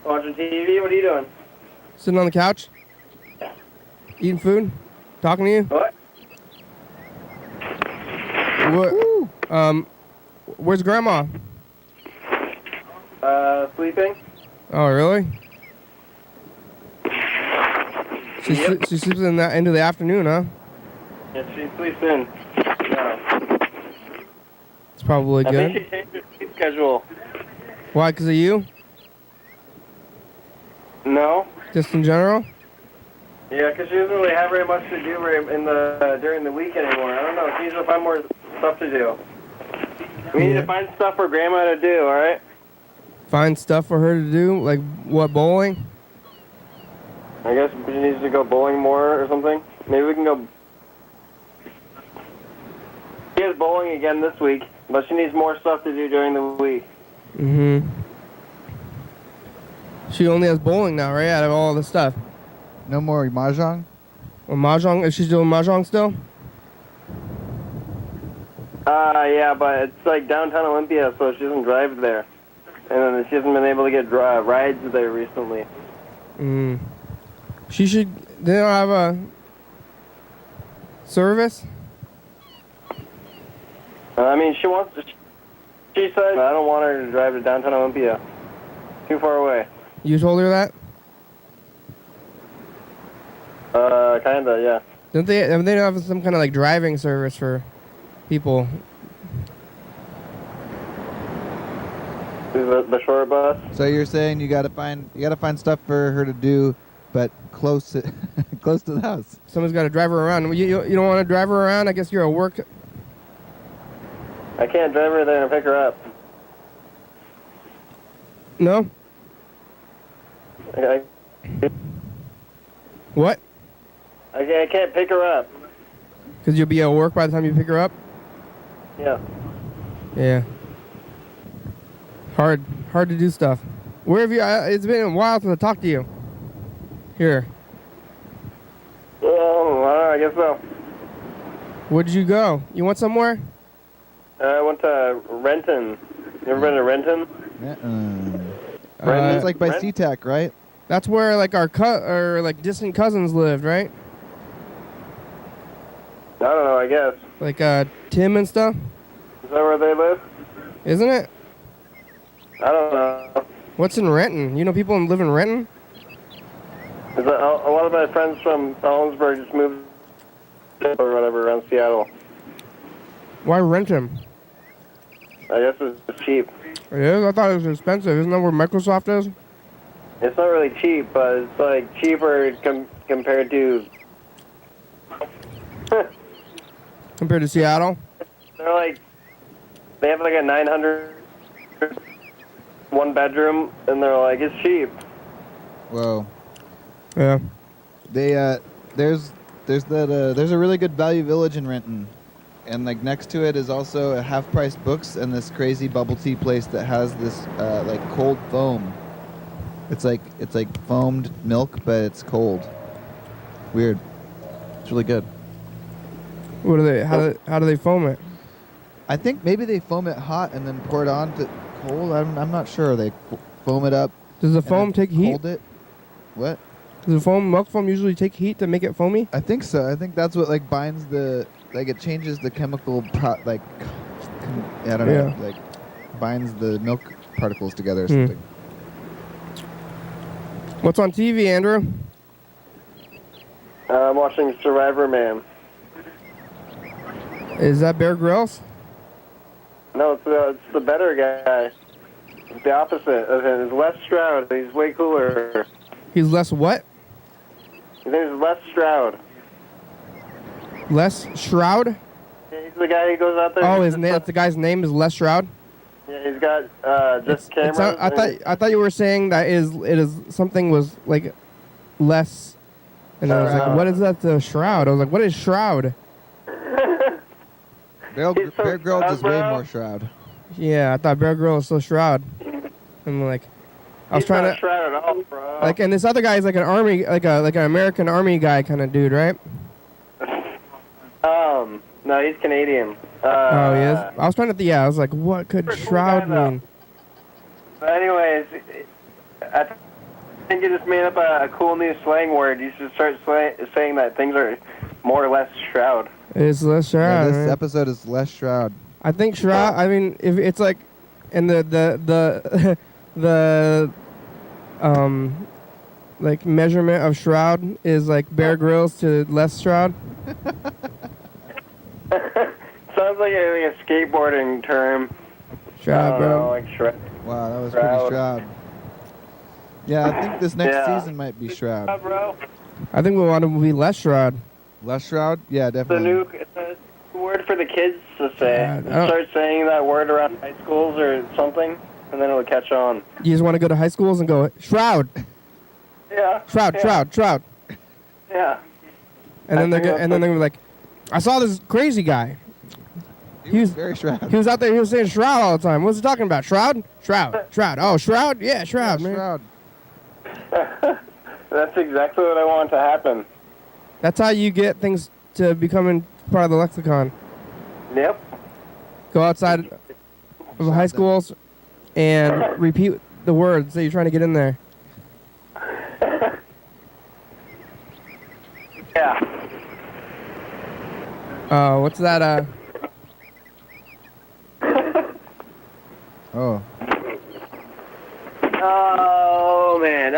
Speaker 7: Watching TV. What are you doing?
Speaker 1: Sitting on the couch? Eating food? Talking to you?
Speaker 7: What?
Speaker 1: What? Where's Grandma?
Speaker 7: Sleeping.
Speaker 1: Oh, really? She
Speaker 7: Yep.
Speaker 1: she sleeps in the end of the afternoon, huh?
Speaker 7: Yeah, she sleeps in. Yeah.
Speaker 1: It's probably
Speaker 7: I
Speaker 1: good.
Speaker 7: think she changed her sleep schedule.
Speaker 1: Why? Because of you?
Speaker 7: No.
Speaker 1: Just in general?
Speaker 7: Yeah, because she doesn't really have very much to do during the week anymore. I don't know. She needs to find more stuff to do. We need to find stuff for Grandma to do. All right.
Speaker 1: Find stuff for her to do? Like what, bowling?
Speaker 7: I guess she needs to go bowling more or something. Maybe we can go. She has bowling again this week, but she needs more stuff to do during the week.
Speaker 1: Mm-hmm. She only has bowling now, right? Out of all the stuff.
Speaker 2: No more mahjong?
Speaker 1: Or mahjong? Is she doing mahjong still?
Speaker 7: Yeah, but it's like downtown Olympia, so she doesn't drive there. And then she hasn't been able to get rides there recently.
Speaker 1: She should. They don't have a service?
Speaker 7: I mean, she wants to. She said, I don't want her to drive to downtown Olympia. Too far away.
Speaker 1: You told her that?
Speaker 7: Kinda, yeah.
Speaker 1: Don't they? They don't have some kind of like driving service for people.
Speaker 7: The short bus.
Speaker 2: So you're saying you gotta find stuff for her to do, but close to the house.
Speaker 1: Someone's got to drive her around. You don't want to drive her around? I guess you're at work.
Speaker 7: I can't drive her there and pick her up.
Speaker 1: No?
Speaker 7: I
Speaker 1: What?
Speaker 7: can't pick her up.
Speaker 1: Because you'll be at work by the time you pick her up?
Speaker 7: Yeah.
Speaker 1: Yeah. Hard to do stuff. Where have you? It's been a while since I talked to you. Here.
Speaker 7: I guess so.
Speaker 1: Where'd you go? You went somewhere?
Speaker 7: I went to Renton. You ever been to Renton?
Speaker 2: It's like by
Speaker 7: Rent?
Speaker 2: SeaTac, right?
Speaker 1: That's where like or like distant cousins lived, right?
Speaker 7: I don't know, I guess.
Speaker 1: Like Tim and stuff.
Speaker 7: Is that where they live?
Speaker 1: Isn't it?
Speaker 7: I don't know.
Speaker 1: What's in Renton? You know people live in Renton?
Speaker 7: A lot of my friends from Holmesburg just moved or whatever around Seattle.
Speaker 1: Why Renton?
Speaker 7: I guess it's cheap.
Speaker 1: It is? I thought it was expensive. Isn't that where Microsoft is?
Speaker 7: It's not really cheap, but it's like cheaper compared to...
Speaker 1: Compared to Seattle?
Speaker 7: They have like a 900 one bedroom, and they're like, it's cheap.
Speaker 2: Whoa.
Speaker 1: Yeah.
Speaker 2: They there's a really good Value Village in Renton, and like next to it is also a Half Price Books and this crazy bubble tea place that has this like cold foam. It's like foamed milk, but it's cold. Weird. It's really good.
Speaker 1: What do they? How do they foam it?
Speaker 2: I think maybe they foam it hot and then pour it on to cold. I'm not sure. They foam it up.
Speaker 1: Does the foam take heat?
Speaker 2: Hold it. What?
Speaker 1: Does the milk foam usually take heat to make it foamy?
Speaker 2: I think so. I think that's what like binds the it changes the chemical I don't know, like binds the milk particles together or something.
Speaker 1: What's on TV, Andrew?
Speaker 7: I'm watching Survivor Man.
Speaker 1: Is that Bear Grylls?
Speaker 7: No, it's the better guy. It's the opposite of him. It's Les Stroud. He's way cooler.
Speaker 1: He's less what?
Speaker 7: His name is Les Stroud.
Speaker 1: Les Shroud?
Speaker 7: Yeah, he's the guy who goes out there.
Speaker 1: Oh, the guy's name is Les Shroud?
Speaker 7: Yeah, he's got just cameras.
Speaker 1: I thought you were saying that it is something was like less, and I was like, what is that? The Shroud? I was like, what is Shroud?
Speaker 2: Bear Grylls is way more Shroud.
Speaker 1: Yeah, I thought Bear Grylls was so Shroud. I'm like, I was trying to
Speaker 7: Shroud at all, bro.
Speaker 1: like, and this other guy is like an army, like an American army guy kind of dude, right?
Speaker 7: No, he's Canadian.
Speaker 1: Oh, he is. I was trying to. I was like, what could Shroud mean?
Speaker 7: But anyways, I think you just made up a cool new slang word. You should start saying that things are more or less Shroud.
Speaker 1: It's less Shroud.
Speaker 2: Yeah, this
Speaker 1: right?
Speaker 2: episode is less Shroud.
Speaker 1: I think Shroud. I mean, if it's like, and the like measurement of Shroud is like Bear Grylls to less Shroud.
Speaker 7: Sounds like a skateboarding term.
Speaker 1: Shroud, bro.
Speaker 7: Like Shroud.
Speaker 2: Wow, that was pretty Shroud. Yeah, I think this next season might be Shroud.
Speaker 7: Bro.
Speaker 1: I think we want to be less Shroud.
Speaker 2: Less Shroud? Yeah, definitely.
Speaker 7: It's a word for the kids to say.
Speaker 1: Yeah,
Speaker 7: Start saying that word around high schools or something, and then it'll catch on.
Speaker 1: You just want to go to high schools and go Shroud.
Speaker 7: Yeah.
Speaker 1: Shroud,
Speaker 7: yeah.
Speaker 1: Shroud, Shroud.
Speaker 7: Yeah.
Speaker 1: And then they're gonna be like, I saw this crazy guy.
Speaker 2: He was very Shroud.
Speaker 1: He was out there. He was saying Shroud all the time. What's he talking about? Shroud, Shroud, Shroud. Oh, Shroud. Yeah, Shroud, man.
Speaker 2: Shroud.
Speaker 7: That's exactly what I want to happen.
Speaker 1: That's how you get things to becoming part of the lexicon.
Speaker 7: Yep.
Speaker 1: Go outside of high schools and repeat the words that you're trying to get in there.
Speaker 7: Yeah.
Speaker 1: What's that?
Speaker 2: Oh.
Speaker 7: Oh man.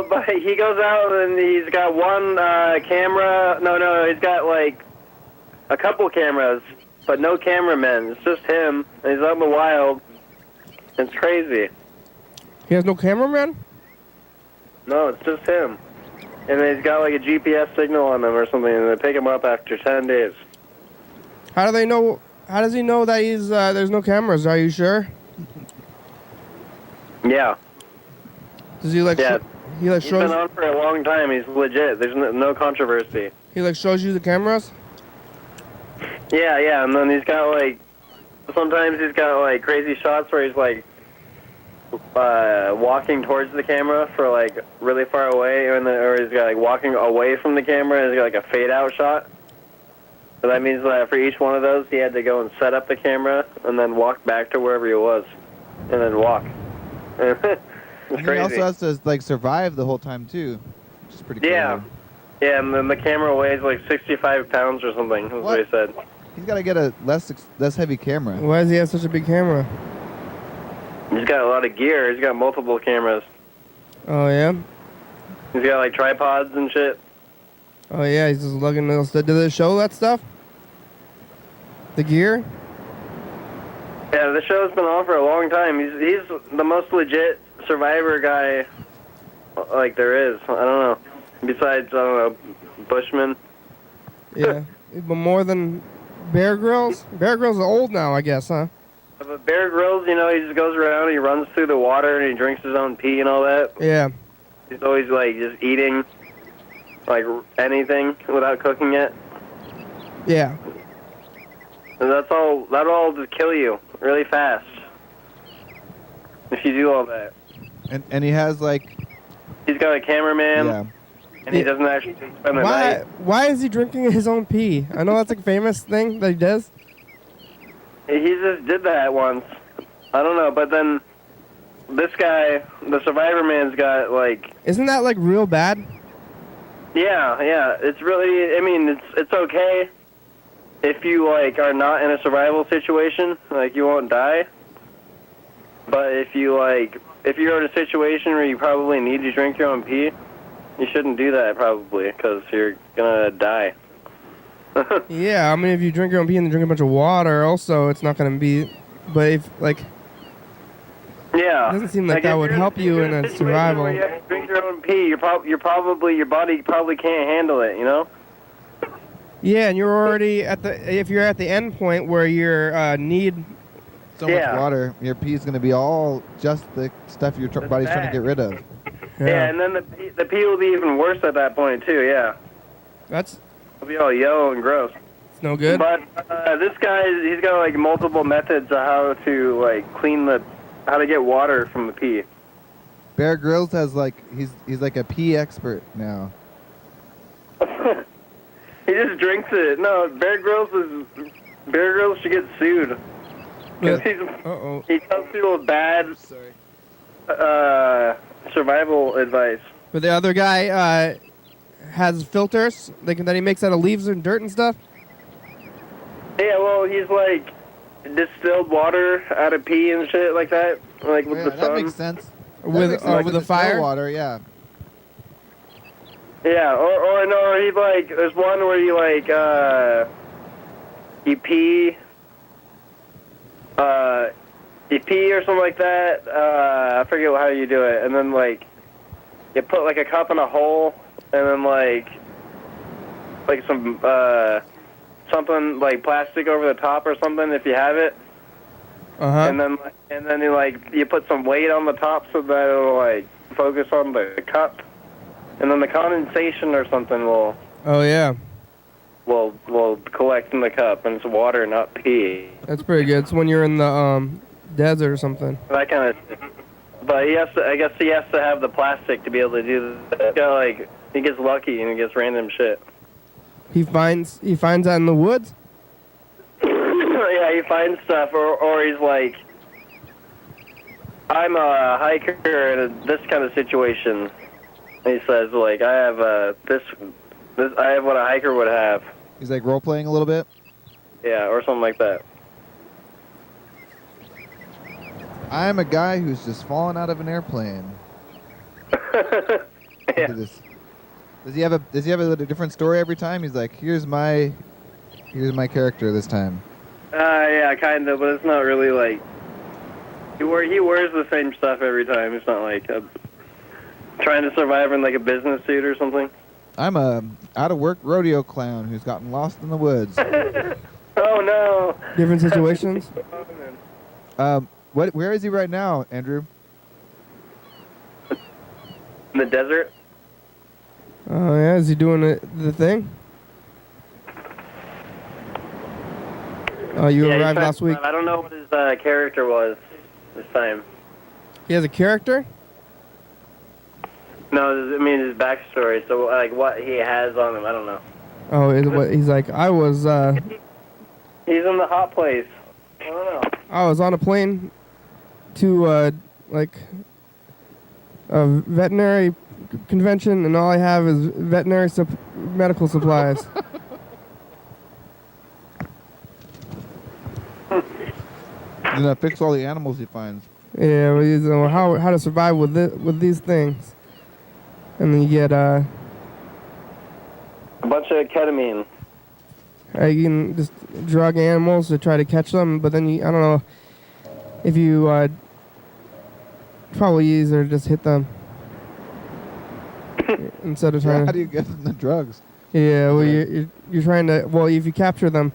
Speaker 7: But he goes out and he's got one camera. No, he's got like a couple cameras, but no cameramen. It's just him. And he's out in the wild. It's crazy.
Speaker 1: He has no cameraman?
Speaker 7: No, it's just him. And then he's got like a GPS signal on him or something, and they pick him up after 10 days.
Speaker 1: How do they know? How does he know that he's there's no cameras? Are you sure?
Speaker 7: Yeah.
Speaker 1: Does he like?
Speaker 7: Yeah.
Speaker 1: He like
Speaker 7: He's
Speaker 1: shows.
Speaker 7: been on for a long time. He's legit. There's no controversy.
Speaker 1: He like shows you the cameras.
Speaker 7: Yeah, and then he's got like, sometimes he's got like crazy shots where he's like walking towards the camera for like really far away, or he's got like walking away from the camera and he's got like a fade out shot. So that means that for each one of those he had to go and set up the camera and then walk back to wherever he was and then walk. It's
Speaker 2: And he
Speaker 7: crazy.
Speaker 2: also has to like survive the whole time too, which is pretty cool.
Speaker 7: Yeah. Yeah, and then the camera weighs like 65 pounds or something, is what he said.
Speaker 2: He's got to get a less heavy camera.
Speaker 1: Why does he have such a big camera?
Speaker 7: He's got a lot of gear. He's got multiple cameras.
Speaker 1: Oh, yeah?
Speaker 7: He's got like tripods and shit.
Speaker 1: Oh, yeah, he's just lugging those. Did they show that stuff? The gear?
Speaker 7: Yeah, the show's been on for a long time. He's the most legit survivor guy like there is. I don't know. Besides, I don't know, Bushman.
Speaker 1: Yeah. But more than Bear Grylls? Bear Grylls is old now, I guess, huh?
Speaker 7: But Bear Grylls, you know, he just goes around, he runs through the water, and he drinks his own pee and all that.
Speaker 1: Yeah.
Speaker 7: He's always, like, just eating, like, anything without cooking it.
Speaker 1: Yeah.
Speaker 7: And that'll all just kill you really fast if you do all that.
Speaker 2: And he has like...
Speaker 7: He's got a cameraman,
Speaker 2: Yeah.
Speaker 7: and he doesn't actually spend the night.
Speaker 1: Why is he drinking his own pee? I know that's like a famous thing that he does.
Speaker 7: He just did that once. I don't know, but then this guy, the survivor man's got, like...
Speaker 1: Isn't that like real bad?
Speaker 7: Yeah, it's really, I mean, it's okay if you, like, are not in a survival situation, like, you won't die. But if you're in a situation where you probably need to drink your own pee, you shouldn't do that, probably, because you're gonna die.
Speaker 1: Yeah, I mean, if you drink your own pee and drink a bunch of water, also, it's not going to be... But if, like...
Speaker 7: Yeah.
Speaker 1: It doesn't seem like that
Speaker 7: if
Speaker 1: would
Speaker 7: you're
Speaker 1: help you in a
Speaker 7: situation
Speaker 1: survival.
Speaker 7: where you have to drink your own pee, your body probably can't handle it, you know?
Speaker 1: Yeah, and you're already at the... If you're at the end point where you're need...
Speaker 2: So much water, your pee's going to be all just the stuff your body's trying to get rid of.
Speaker 7: Yeah, and then the pee will be even worse at that point, too, yeah. It'll be all yellow and gross.
Speaker 1: It's no good?
Speaker 7: But this guy, he's got, like, multiple methods of how to, like, how to get water from the pee.
Speaker 2: Bear Grylls has like he's like a pee expert now.
Speaker 7: He just drinks it. No, Bear Grylls should get sued. Because he tells people bad survival advice.
Speaker 1: But the other guy has filters that he makes out of leaves and dirt and stuff?
Speaker 7: Yeah, well, he's like distilled water out of pee and shit like that, like with the sun.
Speaker 2: That makes sense.
Speaker 1: With a fire?
Speaker 2: Water, yeah.
Speaker 7: Yeah, or he like there's one where you like you pee or something like that. I forget how you do it, and then like you put like a cup in a hole, and then like some something like plastic over the top or something if you have it. And then you put some weight on the top so that it'll like focus on the cup, and then the condensation or something will collect in the cup, and it's water, not pee.
Speaker 1: That's pretty good. It's when you're in the desert or something.
Speaker 7: That kind of. But I guess he has to have the plastic to be able to do that. He gets lucky and he gets random shit.
Speaker 1: He finds that in the woods?
Speaker 7: Yeah, he finds stuff, or he's like, I'm a hiker in this kind of situation. And he says, like, I have I have what a hiker would have.
Speaker 2: He's like role playing a little bit.
Speaker 7: Yeah, or something like that.
Speaker 2: I'm a guy who's just fallen out of an airplane.
Speaker 7: Yeah.
Speaker 2: Does he have a different story every time? He's like, here's my character this time.
Speaker 7: Yeah, kind of, but it's not really like he wears the same stuff every time. It's not like trying to survive in like a business suit or something.
Speaker 2: I'm a out of work rodeo clown who's gotten lost in the woods.
Speaker 7: Oh no!
Speaker 1: Different situations.
Speaker 2: Where is he right now, Andrew?
Speaker 7: In the desert.
Speaker 1: Oh yeah, is he doing the thing? Oh, you arrived last week.
Speaker 7: I don't know what his character was this time.
Speaker 1: He has a character?
Speaker 7: No, I mean his backstory. So like what he has on him, I don't know.
Speaker 1: Oh, he's like, I was.
Speaker 7: He's in the hot place. I don't know.
Speaker 1: I was on a plane to a veterinary convention, and all I have is veterinary medical supplies.
Speaker 2: You're gonna fix all the animals he finds.
Speaker 1: Yeah, well, you know, how to survive with these things, and then you get
Speaker 7: A bunch of ketamine.
Speaker 1: you can just drug animals to try to catch them, but then I don't know if you probably easier to just hit them instead of trying.
Speaker 2: How do you get them the drugs?
Speaker 1: Yeah, well, you're trying to. Well, if you capture them,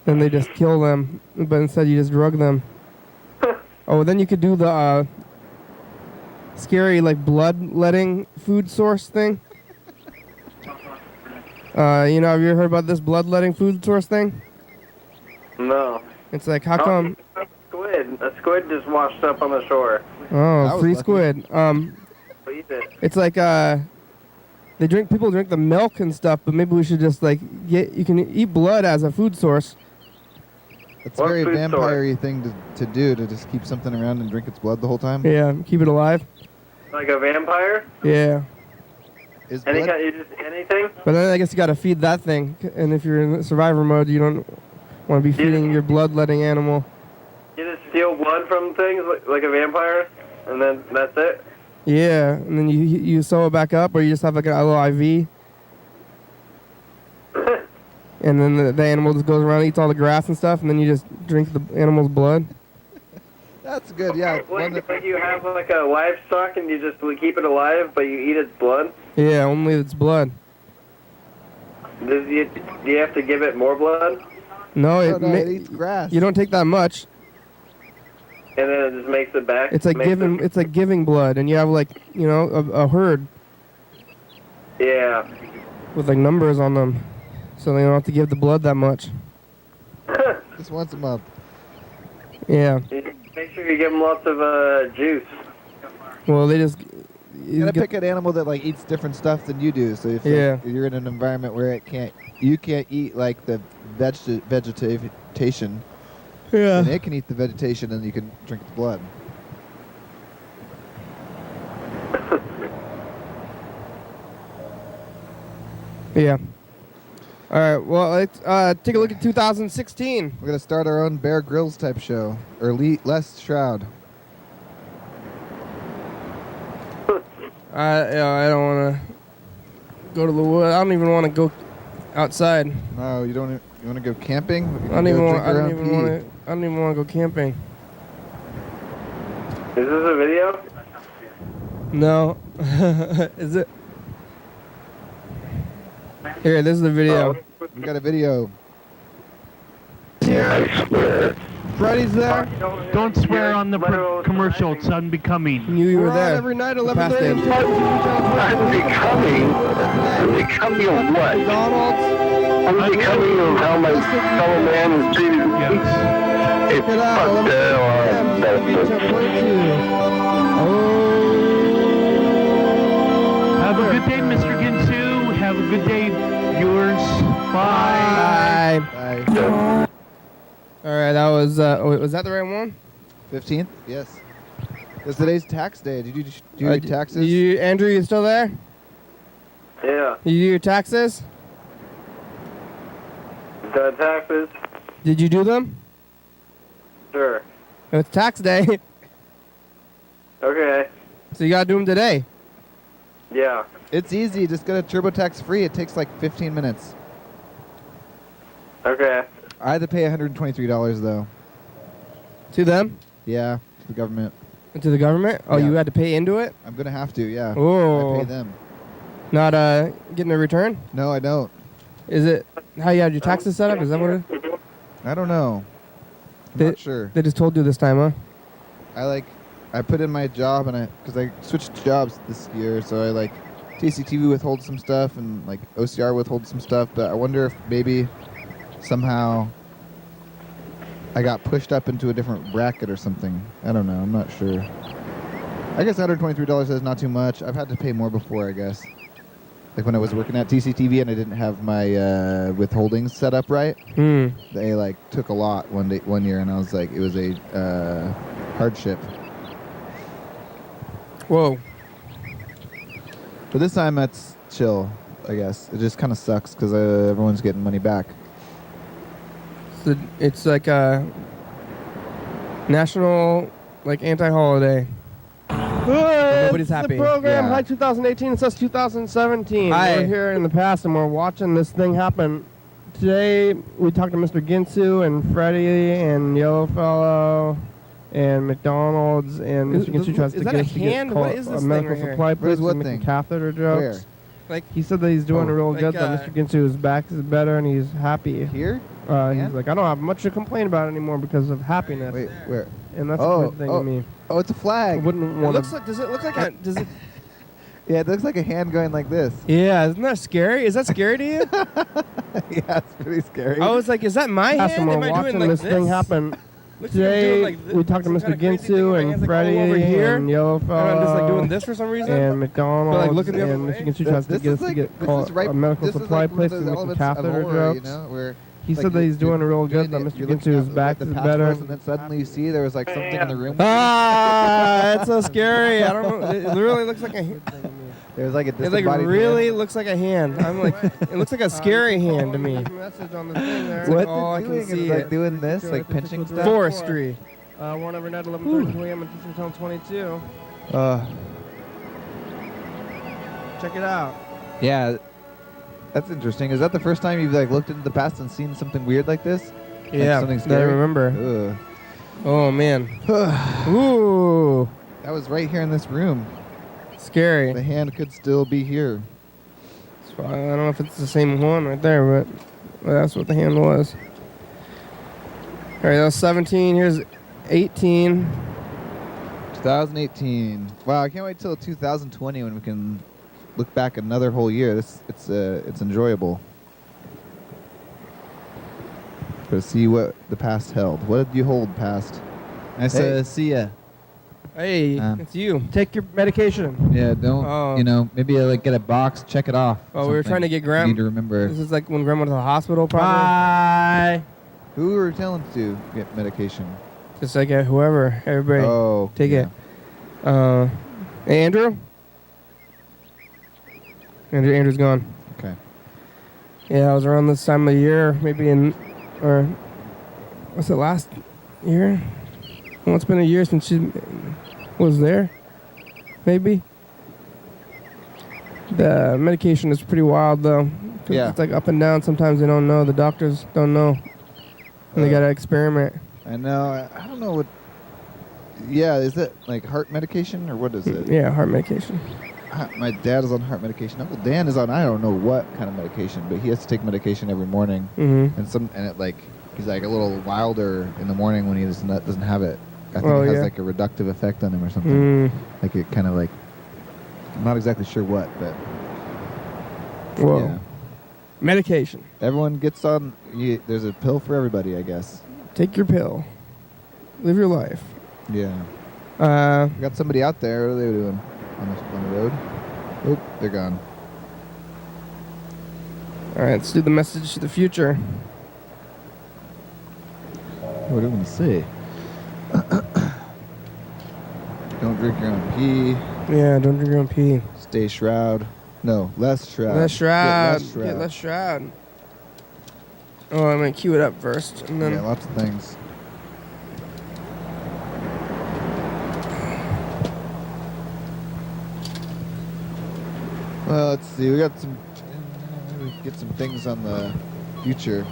Speaker 1: then they just kill them, but instead you just drug them. Oh, then you could do the scary like bloodletting food source thing. You know, have you ever heard about this bloodletting food source thing?
Speaker 7: No.
Speaker 1: It's like, how come?
Speaker 7: Squid. A squid just washed up on the shore.
Speaker 1: Oh, free
Speaker 2: lucky.
Speaker 1: squid.
Speaker 7: Eat it.
Speaker 1: It's like people drink the milk and stuff, but maybe we should just like you can eat blood as a food source.
Speaker 2: It's a
Speaker 7: What
Speaker 2: very
Speaker 7: food
Speaker 2: vampire-y thing to do, to just keep something around and drink its blood the whole time.
Speaker 1: Yeah, keep it alive.
Speaker 7: Like a vampire?
Speaker 1: Yeah.
Speaker 2: Is
Speaker 7: Any
Speaker 2: blood-
Speaker 7: kind, you just anything?
Speaker 1: But then I guess you gotta feed that thing, and if you're in survivor mode, you don't want to be feeding your bloodletting animal.
Speaker 7: You just steal blood from things like a vampire, and then that's it?
Speaker 1: Yeah, and then you sew it back up, or you just have like a little IV, and then the animal just goes around, eats all the grass and stuff, and then you just drink the animal's blood.
Speaker 2: That's good, yeah.
Speaker 7: Like you have like a livestock and you just keep it alive, but you eat its blood?
Speaker 1: Yeah, only its blood.
Speaker 7: Do you have to give it more blood?
Speaker 1: No,
Speaker 2: it eats grass.
Speaker 1: You don't take that much.
Speaker 7: And then it just makes it back?
Speaker 1: It's like giving blood, and you have like a herd
Speaker 7: Yeah.
Speaker 1: with like numbers on them, so they don't have to give the blood that much.
Speaker 2: Just once a month.
Speaker 1: Yeah.
Speaker 7: Make sure you give them lots of juice.
Speaker 1: Well, they just
Speaker 2: You gotta pick an animal that like eats different stuff than you do. So if you're in an environment where you can't eat like the vegetation,
Speaker 1: Yeah.
Speaker 2: and it can eat the vegetation, and you can drink the blood.
Speaker 1: Yeah. All right. Well, let's take a look at 2016.
Speaker 2: We're gonna start our own Bear Grylls type show, or Les Shroud.
Speaker 1: I don't want to go to the wood. I don't even want to go outside.
Speaker 2: No, you don't. You want to go camping?
Speaker 1: I don't even want to go camping.
Speaker 7: Is this a video?
Speaker 1: No. Is it? Here, this is the video.
Speaker 2: We got a video.
Speaker 1: Freddy's there.
Speaker 8: Don't swear on the commercial. It's unbecoming.
Speaker 1: Knew you were there.
Speaker 3: Every night,
Speaker 1: The past
Speaker 3: 11:30.
Speaker 1: day.
Speaker 5: Becoming of what?
Speaker 1: McDonald's.
Speaker 5: Becoming of how my fellow man is treated.
Speaker 8: Yes.
Speaker 5: It's
Speaker 1: Check it out.
Speaker 5: fucked up.
Speaker 8: Have a good day, Mr. Ginsu. Have a good day, viewers. Bye.
Speaker 1: Bye.
Speaker 2: Bye.
Speaker 1: All right, that was. Was that the right one?
Speaker 2: 15th? Yes. Because today's tax day. Did you do your taxes?
Speaker 1: Andrew, you still there?
Speaker 7: Yeah.
Speaker 1: You do your taxes?
Speaker 7: The taxes?
Speaker 1: Did you do them?
Speaker 7: Sure.
Speaker 1: It's tax day,
Speaker 7: Okay.
Speaker 1: so you gotta do them today.
Speaker 7: Yeah.
Speaker 2: It's easy. Just go to TurboTax Free. It takes like 15 minutes.
Speaker 7: Okay.
Speaker 2: I had to pay $123 though.
Speaker 1: To them?
Speaker 2: Yeah, to the government.
Speaker 1: To the government? Oh,
Speaker 2: Yeah.
Speaker 1: you had to pay into it?
Speaker 2: I'm gonna have to. Yeah.
Speaker 1: Oh.
Speaker 2: I pay them.
Speaker 1: Not getting a return?
Speaker 2: No, I don't.
Speaker 1: Is it how you had your taxes set up? Is that what it is?
Speaker 2: I don't know. I'm
Speaker 1: They-
Speaker 2: not sure.
Speaker 1: They just told you this time, huh?
Speaker 2: I put in my job because I switched jobs this year, so I TCTV withholds some stuff and OCR withholds some stuff, but I wonder if maybe somehow I got pushed up into a different bracket or something. I don't know. I'm not sure. I guess $123 is not too much. I've had to pay more before, I guess. Like when I was working at TCTV and I didn't have my withholdings set up right. They took a lot one year, and I was it was a hardship.
Speaker 1: Whoa.
Speaker 2: But this time that's chill, I guess. It just kind of sucks because everyone's getting money back.
Speaker 1: So it's like a national, like, anti-holiday. Nobody's happy.
Speaker 9: The program,
Speaker 2: Yeah.
Speaker 9: Hi 2018, it says 2017.
Speaker 1: Hi.
Speaker 9: We're here in the past and we're watching this thing happen. Today, we talked to Mr. Ginsu and Freddy and Yellowfellow and McDonald's and Mr. Ginsu tries to
Speaker 1: is that
Speaker 9: get
Speaker 1: a
Speaker 9: us to get
Speaker 1: hand?
Speaker 9: call
Speaker 1: What is
Speaker 9: a
Speaker 1: this
Speaker 9: medical
Speaker 1: thing right
Speaker 9: supply
Speaker 2: here?
Speaker 9: place
Speaker 2: Where's what
Speaker 9: and making
Speaker 2: thing?
Speaker 9: catheter jokes.
Speaker 1: Like,
Speaker 9: He said that he's doing
Speaker 2: Oh.
Speaker 9: real
Speaker 1: Like,
Speaker 9: good, that Mr. Ginsu's back is better and he's happy.
Speaker 2: Here?
Speaker 9: He's
Speaker 2: And?
Speaker 9: like, I don't have much to complain about anymore because of happiness.
Speaker 2: Wait, where?
Speaker 9: And that's
Speaker 2: Oh,
Speaker 9: a good thing to me.
Speaker 2: Oh, it's a
Speaker 9: I
Speaker 2: flag.
Speaker 9: wouldn't
Speaker 1: it
Speaker 9: want
Speaker 1: looks
Speaker 9: to.
Speaker 1: like, does it look like a, does it,
Speaker 2: Yeah, it looks like a hand going like this.
Speaker 1: yeah, isn't that scary? Is that scary to you?
Speaker 2: Yeah, it's pretty scary.
Speaker 1: I was like, is that my
Speaker 9: Pass
Speaker 1: hand?
Speaker 9: we're
Speaker 1: Am I
Speaker 9: watching
Speaker 1: doing like
Speaker 9: this thing happen.
Speaker 1: Looks like I'm
Speaker 9: Today,
Speaker 1: doing like this,
Speaker 9: we talked to
Speaker 1: some
Speaker 9: Mr.
Speaker 1: kinda crazy thing
Speaker 9: Ginsu
Speaker 1: with my
Speaker 9: and
Speaker 1: hands, like, all
Speaker 9: Freddy
Speaker 1: over here.
Speaker 9: and
Speaker 1: And I'm just like doing
Speaker 9: Yellowfellow
Speaker 1: this for some reason.
Speaker 9: and McDonald's
Speaker 1: But, like, looking the other
Speaker 9: and
Speaker 1: way.
Speaker 9: Mr. Ginsu tries to get us to get called a medical
Speaker 2: this is
Speaker 9: supply
Speaker 2: like one of
Speaker 9: place
Speaker 2: those
Speaker 9: and making
Speaker 2: elements
Speaker 9: catheter
Speaker 2: of horror,
Speaker 9: jokes.
Speaker 2: you know, where
Speaker 9: He
Speaker 2: like
Speaker 9: said that
Speaker 2: you're-
Speaker 9: he's doing
Speaker 2: you're
Speaker 9: real good,
Speaker 2: doing
Speaker 9: that
Speaker 2: it, you're
Speaker 9: Mr.
Speaker 2: looking
Speaker 9: Ginsu's
Speaker 2: at
Speaker 9: back
Speaker 2: the
Speaker 9: is
Speaker 2: past
Speaker 9: better.
Speaker 2: course, and then suddenly you see there was like something in the room.
Speaker 1: Ah, it's so scary. I don't know. It really looks like a.
Speaker 2: There was like a
Speaker 1: It like
Speaker 2: disembodied
Speaker 1: really
Speaker 2: hand.
Speaker 1: looks like a hand. I'm like, it looks like a scary hand to me.
Speaker 9: Message on the thing there.
Speaker 2: What's
Speaker 1: Oh, I
Speaker 2: it
Speaker 1: can
Speaker 2: doing?
Speaker 1: see
Speaker 2: It's like
Speaker 1: it.
Speaker 2: doing this, like pinching stuff.
Speaker 1: Forestry.
Speaker 9: One every night, 11:30 p.m. and Thurston County 22. Check it out.
Speaker 2: Yeah, that's interesting. Is that the first time you've like looked into the past and seen something weird like this?
Speaker 1: Yeah,
Speaker 2: something
Speaker 1: that I
Speaker 2: scary?
Speaker 1: remember.
Speaker 2: Ugh.
Speaker 1: Oh man. Ooh,
Speaker 2: That was right here in this room.
Speaker 1: scary.
Speaker 2: The hand could still be here.
Speaker 1: So I don't know if it's the same one right there, but that's what the hand was. All right, that was 17. Here's 18.
Speaker 2: 2018. Wow, I can't wait till 2020 when we can look back another whole year. It's enjoyable. To see what the past held. What did you hold past?
Speaker 10: Nice
Speaker 2: Hey.
Speaker 10: to see ya.
Speaker 1: Hey, it's you.
Speaker 9: Take your medication.
Speaker 10: Yeah, don't,
Speaker 1: Oh.
Speaker 10: you know, maybe like get a box, check it off.
Speaker 1: Oh, we were trying to get
Speaker 10: You
Speaker 1: Grandma.
Speaker 10: need to remember.
Speaker 1: This is like when Grandma went to the hospital, probably.
Speaker 9: Bye.
Speaker 2: Who were we telling to get medication?
Speaker 1: Just like whoever, everybody.
Speaker 2: Oh,
Speaker 1: Take
Speaker 2: yeah.
Speaker 1: it. Hey, Andrew? Andrew's gone.
Speaker 2: Okay.
Speaker 1: Yeah, I was around this time of the year, maybe or what's it, last year? Well, it's been a year since she was there, maybe. The medication is pretty wild, though. 'Cause
Speaker 2: Yeah.
Speaker 1: It's like up and down. Sometimes they don't know. The doctors don't know. And they got to experiment.
Speaker 2: I know. I don't know what. Yeah, is it like heart medication or what is it?
Speaker 1: Yeah, heart medication.
Speaker 2: My dad is on heart medication. Uncle Dan is on I don't know what kind of medication, but he has to take medication every morning.
Speaker 1: Mm-hmm.
Speaker 2: And it like he's like a little wilder in the morning when he doesn't have it. I think
Speaker 1: Oh,
Speaker 2: it has
Speaker 1: yeah.
Speaker 2: like a reductive effect on him or something.
Speaker 1: Mm.
Speaker 2: Like it kind of like I'm not exactly sure what, but
Speaker 1: Whoa.
Speaker 2: yeah.
Speaker 1: Medication.
Speaker 2: Everyone gets on. There's a pill for everybody, I guess.
Speaker 1: Take your pill. Live your life.
Speaker 2: Yeah.
Speaker 1: Uh,
Speaker 2: We got somebody out there. What are they doing on the road? Oop, they're gone.
Speaker 1: all right, let's do the message to the future.
Speaker 2: What do you want to say? Don't drink your own pee.
Speaker 1: Yeah, don't drink your own pee.
Speaker 2: Stay shroud. No, less shroud.
Speaker 1: Less shroud.
Speaker 2: Get less shroud.
Speaker 1: Get less shroud. Oh, I'm gonna cue it up first, and then
Speaker 2: Yeah, lots of things. Well, let's see. We got some. We can get some things on the future.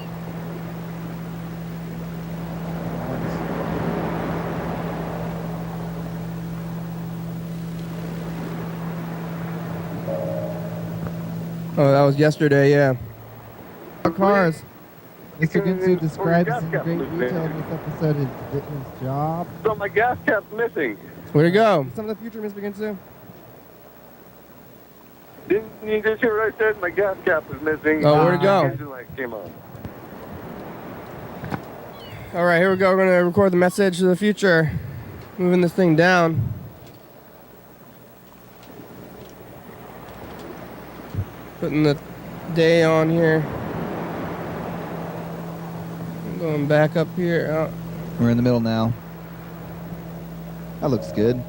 Speaker 1: oh, that was yesterday. Yeah. Cars.
Speaker 2: Mr. Ginsu describes
Speaker 5: gas
Speaker 2: in
Speaker 5: cap
Speaker 2: great
Speaker 5: was
Speaker 2: detail
Speaker 5: missing.
Speaker 2: this episode his job.
Speaker 5: So my gas cap's missing.
Speaker 1: Where'd it go?
Speaker 9: Some of the future, Mr. Ginsu.
Speaker 5: Didn't you just hear what I said? My gas cap is missing.
Speaker 1: Oh, where'd it go?
Speaker 5: Engine light came on.
Speaker 1: All right, here we go. We're gonna record the message to the future. Moving this thing down. Putting the day on here. Going back up here. Oh,
Speaker 2: We're in the middle now. That looks good.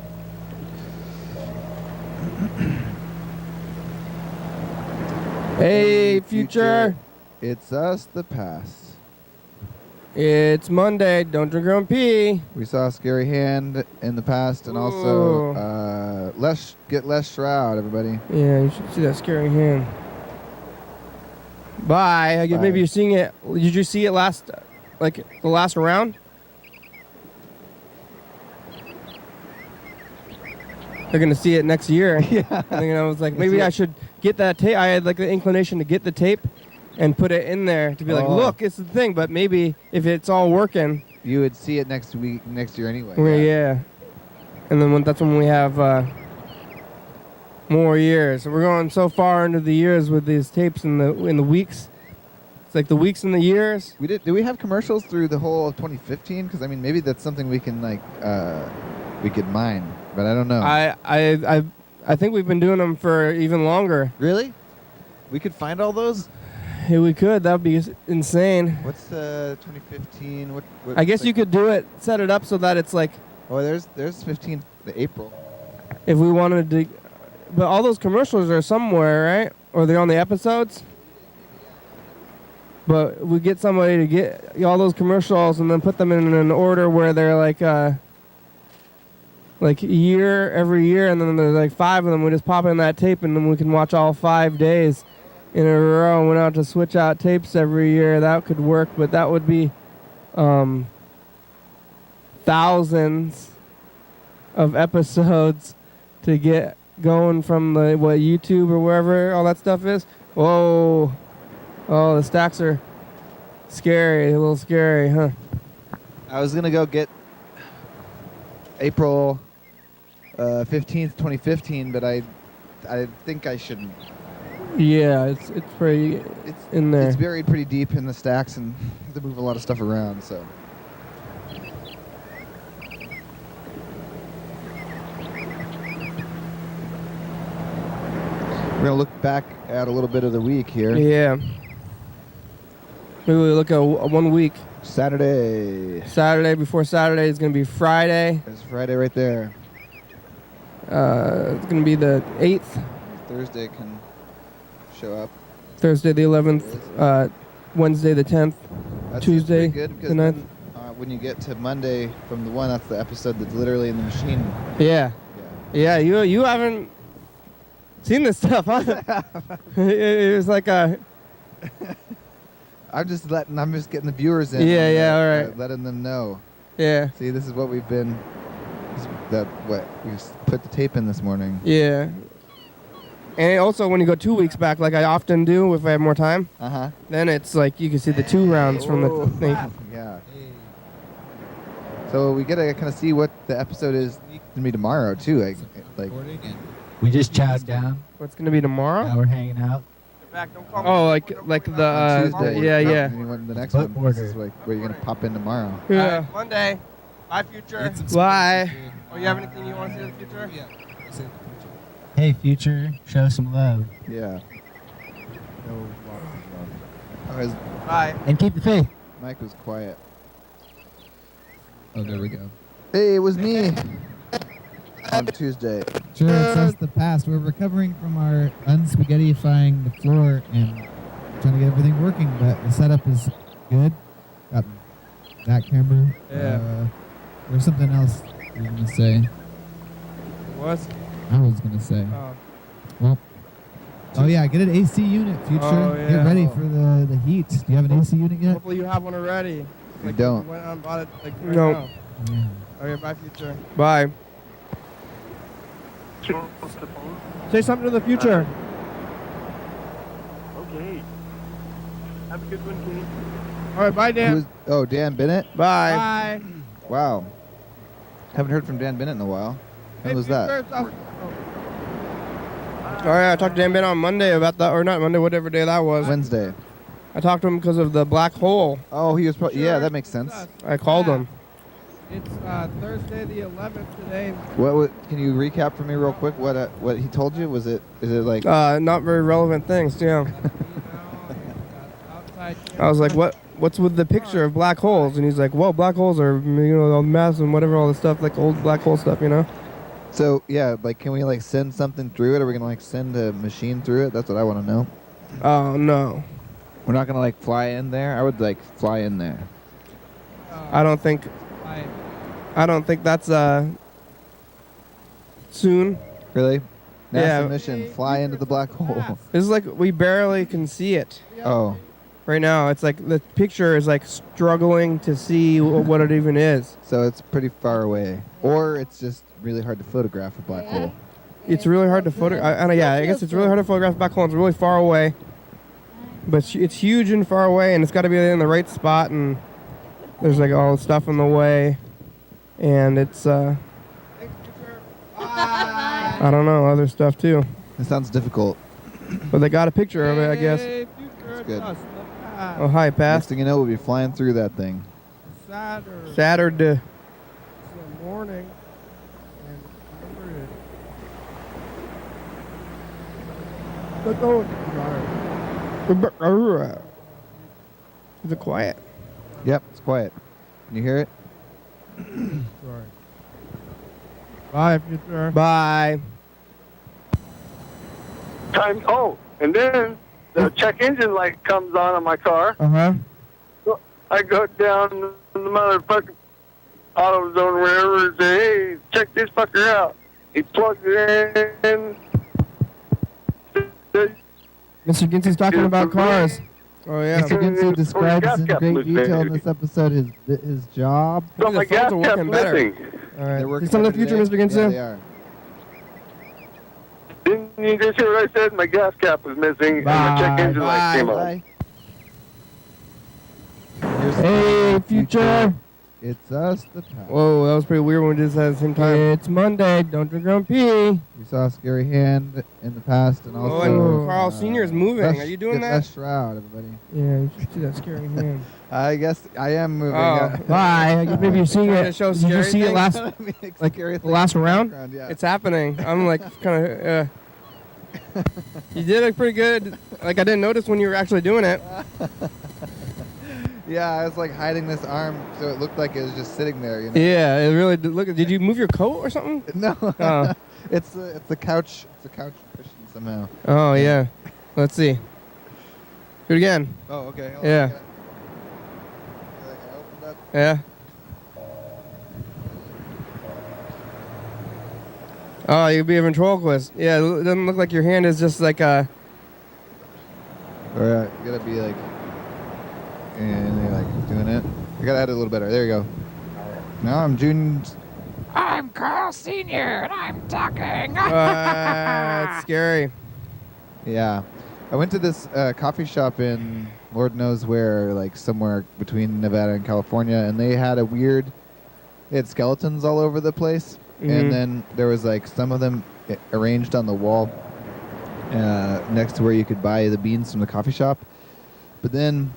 Speaker 9: Hey, future.
Speaker 2: It's us, the past.
Speaker 9: It's Monday. Don't drink your own pee.
Speaker 2: We saw a scary hand in the past, and also get less shroud, everybody.
Speaker 9: Yeah, you should see that scary hand. Bye. I guess
Speaker 2: Bye.
Speaker 9: maybe you're seeing it. Did you see it last, like the last round? They're gonna see it next year.
Speaker 2: Yeah.
Speaker 9: And then I was like, maybe I should get that tape. I had like the inclination to get the tape and put it in there to be like, look, it's the thing. But maybe if it's all working,
Speaker 2: you would see it next year anyway.
Speaker 9: Yeah. And then that's when we have more years. We're going so far into the years with these tapes in the weeks. It's like the weeks and the years.
Speaker 2: Did we have commercials through the whole of 2015? Because I mean, maybe that's something we can like we could mine, but I don't know.
Speaker 9: I think we've been doing them for even longer.
Speaker 2: Really? We could find all those?
Speaker 9: Yeah, we could. That would be insane.
Speaker 2: What's 2015? What
Speaker 9: I guess you could do it, set it up so that it's like.
Speaker 2: Oh, there's 15th April.
Speaker 9: If we wanted to, but all those commercials are somewhere, right? Or they're on the episodes. But we get somebody to get all those commercials and then put them in an order where they're like year every year, and then there's like 5 of them. We just pop in that tape, and then we can watch all 5 days in a row. We don't have to switch out tapes every year. That could work, but that would be thousands of episodes to get going from the YouTube or wherever all that stuff is. Whoa. Oh, the stacks are scary, a little scary, huh?
Speaker 2: I was gonna go get April 15th, 2015, but I think I shouldn't.
Speaker 9: Yeah, it's pretty in there.
Speaker 2: It's buried pretty deep in the stacks, and have to move a lot of stuff around. So. We're gonna look back at a little bit of the week here.
Speaker 9: Yeah. Maybe we look at 1 week.
Speaker 2: Saturday.
Speaker 9: Saturday before Saturday is going to be Friday.
Speaker 2: There's Friday right there.
Speaker 9: It's going to be the 8th.
Speaker 2: Thursday can show up.
Speaker 9: Thursday the 11th. Wednesday the 10th.
Speaker 2: That's
Speaker 9: Tuesday
Speaker 2: good because
Speaker 9: the 9th.
Speaker 2: then, when you get to Monday from the 1, that's the episode that's literally in the machine.
Speaker 9: Yeah. Yeah, you haven't seen this stuff, huh? It was like a...
Speaker 2: I'm just getting the viewers in.
Speaker 9: Yeah, all right.
Speaker 2: Letting them know.
Speaker 9: Yeah.
Speaker 2: See, this is what we've been. We put the tape in this morning.
Speaker 9: Yeah. And also, when you go 2 weeks back, like I often do, if I have more time, then it's like you can see the 2 rounds from the thing.
Speaker 2: Yeah. So we get to kind of see what the episode is gonna be tomorrow too. Like.
Speaker 4: We just chowed down.
Speaker 9: What's gonna be tomorrow?
Speaker 4: Now we're hanging out.
Speaker 9: Oh, like the
Speaker 2: Tuesday.
Speaker 9: yeah.
Speaker 2: The next one. This is like where you're gonna pop in tomorrow.
Speaker 9: Yeah.
Speaker 3: Monday. Bye, future.
Speaker 9: Bye.
Speaker 3: Oh, you have anything you want to say to the future?
Speaker 4: Yeah. Hey, future, show some love.
Speaker 2: Yeah.
Speaker 3: Bye.
Speaker 4: And keep the faith.
Speaker 2: Mike was quiet.
Speaker 10: Oh, there we go.
Speaker 2: Hey, it was me. On Tuesday.
Speaker 10: Sure, it's us, the past. We're recovering from our unspaghettifying the floor and trying to get everything working, but the setup is good. Got that camera.
Speaker 9: Yeah.
Speaker 10: There's something else you were going to say.
Speaker 9: What?
Speaker 10: I was going to say.
Speaker 9: Oh.
Speaker 10: Well. Oh, yeah, get an AC unit, future.
Speaker 9: Oh, yeah.
Speaker 10: Get ready for the heat. Do you have an AC unit yet?
Speaker 9: Hopefully you have one already.
Speaker 2: We don't.
Speaker 9: Went out and bought it right now.
Speaker 10: Yeah.
Speaker 9: Okay, bye, future. Bye. Say something to the future.
Speaker 8: Okay. Have a good one, Kenny.
Speaker 9: All right, bye, Dan.
Speaker 2: Dan Bennett?
Speaker 9: Bye.
Speaker 2: Bye. Wow. Haven't heard from Dan Bennett in a while. When was that?
Speaker 9: All right, I talked to Dan Bennett on Monday about that, or not Monday, whatever day that was.
Speaker 2: Wednesday.
Speaker 9: I talked to him because of the black hole.
Speaker 2: Oh, he was yeah, that makes sense.
Speaker 9: I called him.
Speaker 1: It's Thursday the 11th today.
Speaker 2: What can you recap for me real quick? What he told you? Is it like
Speaker 9: not very relevant things? Yeah. I was like, what's with the picture of black holes? And he's like, well, black holes are all mass and whatever, all the stuff like old black hole stuff, you know.
Speaker 2: So yeah, like, can we like send something through it? Are we gonna like send a machine through it? That's what I want to know.
Speaker 1: Oh no.
Speaker 2: We're not gonna like fly in there. I would like fly in there.
Speaker 1: I don't think that's soon.
Speaker 2: Really? NASA
Speaker 1: Yeah.
Speaker 2: mission, fly into the black hole.
Speaker 1: This is like we barely can see it
Speaker 2: Oh,
Speaker 1: right now. It's like the picture is like struggling to see what it even is.
Speaker 2: so it's pretty far away, or it's just really hard to photograph a black hole.
Speaker 1: It's really hard to photograph. Yeah, I guess it's really hard to photograph a black hole. It's really far away, but it's huge and far away, and it's got to be in the right spot. And there's like all the stuff in the way, and it's I don't know, other stuff too.
Speaker 2: It sounds difficult.
Speaker 1: But they got a picture of it, I guess.
Speaker 2: It's good.
Speaker 1: Oh, hi,
Speaker 2: Next
Speaker 1: Past.
Speaker 2: thing you know, we'll be flying through that thing.
Speaker 1: Saturday.
Speaker 9: Morning.
Speaker 1: Is it quiet?
Speaker 2: Yep, it's quiet. Can you hear it?
Speaker 9: Sorry. Bye, future.
Speaker 1: Bye.
Speaker 11: Time. Oh, and then the check engine light comes on my car.
Speaker 1: Uh-huh.
Speaker 11: So I go down to the motherfucking AutoZone, wherever, and say, hey, check this fucker out. He plugs it in.
Speaker 1: Mr. Ginty's talking about cars. Oh, yeah.
Speaker 10: Mr. Ginsey describes in great detail in this episode his job.
Speaker 11: So
Speaker 1: I
Speaker 11: my
Speaker 1: think the
Speaker 11: gas
Speaker 1: phones are
Speaker 11: cap's
Speaker 1: working better.
Speaker 11: missing.
Speaker 1: All right.
Speaker 2: They're working
Speaker 1: Some of the
Speaker 2: better
Speaker 1: future,
Speaker 2: today?
Speaker 1: Mr. Ginty?
Speaker 2: Yeah, they are.
Speaker 11: Didn't you just hear what I said? My gas cap was missing, and the check engine light came on.
Speaker 2: Bye. Here's
Speaker 9: Hey,
Speaker 2: the
Speaker 9: future.
Speaker 2: It's us, the past.
Speaker 1: Whoa, that was pretty weird when we did this at the same time.
Speaker 9: It's Monday. Don't drink your own pee.
Speaker 2: We saw a scary hand in the past, and also.
Speaker 1: Oh, and Carl Sr. is moving.
Speaker 2: Les-
Speaker 1: Are you doing
Speaker 2: get
Speaker 1: that?
Speaker 2: Les Shroud, everybody.
Speaker 1: Yeah, you should see that scary hand.
Speaker 2: I guess I am moving.
Speaker 1: Oh.
Speaker 9: Bye. Maybe you're seeing
Speaker 1: Trying to
Speaker 9: it.
Speaker 1: show
Speaker 9: Did you
Speaker 1: scary
Speaker 9: see it
Speaker 1: things?
Speaker 9: last?
Speaker 2: like
Speaker 9: the last round?
Speaker 2: Yeah.
Speaker 1: It's happening. I'm like kind of. You did it pretty good. Like I didn't notice when you were actually doing it.
Speaker 2: Yeah, I was like hiding this arm, so it looked like it was just sitting there. You know?
Speaker 1: Yeah, it really did. Look, did you move your coat or something?
Speaker 2: No.
Speaker 1: Oh.
Speaker 2: It's the couch. It's a couch cushion somehow.
Speaker 1: Oh yeah. Let's see. Do it again.
Speaker 2: Oh, okay.
Speaker 1: Yeah. Yeah. Oh, you'd be a ventriloquist. Yeah, it doesn't look like your hand is just like a.
Speaker 2: Alright, you gotta be like, and you're like doing it. You gotta add it a little better. There you go. Now I'm June.
Speaker 12: I'm Carl Sr. and I'm talking.
Speaker 1: It's scary.
Speaker 2: Yeah, I went to this coffee shop in Lord knows where, like somewhere between Nevada and California, and they had they had skeletons all over the place, and then there was like some of them arranged on the wall next to where you could buy the beans from the coffee shop. But then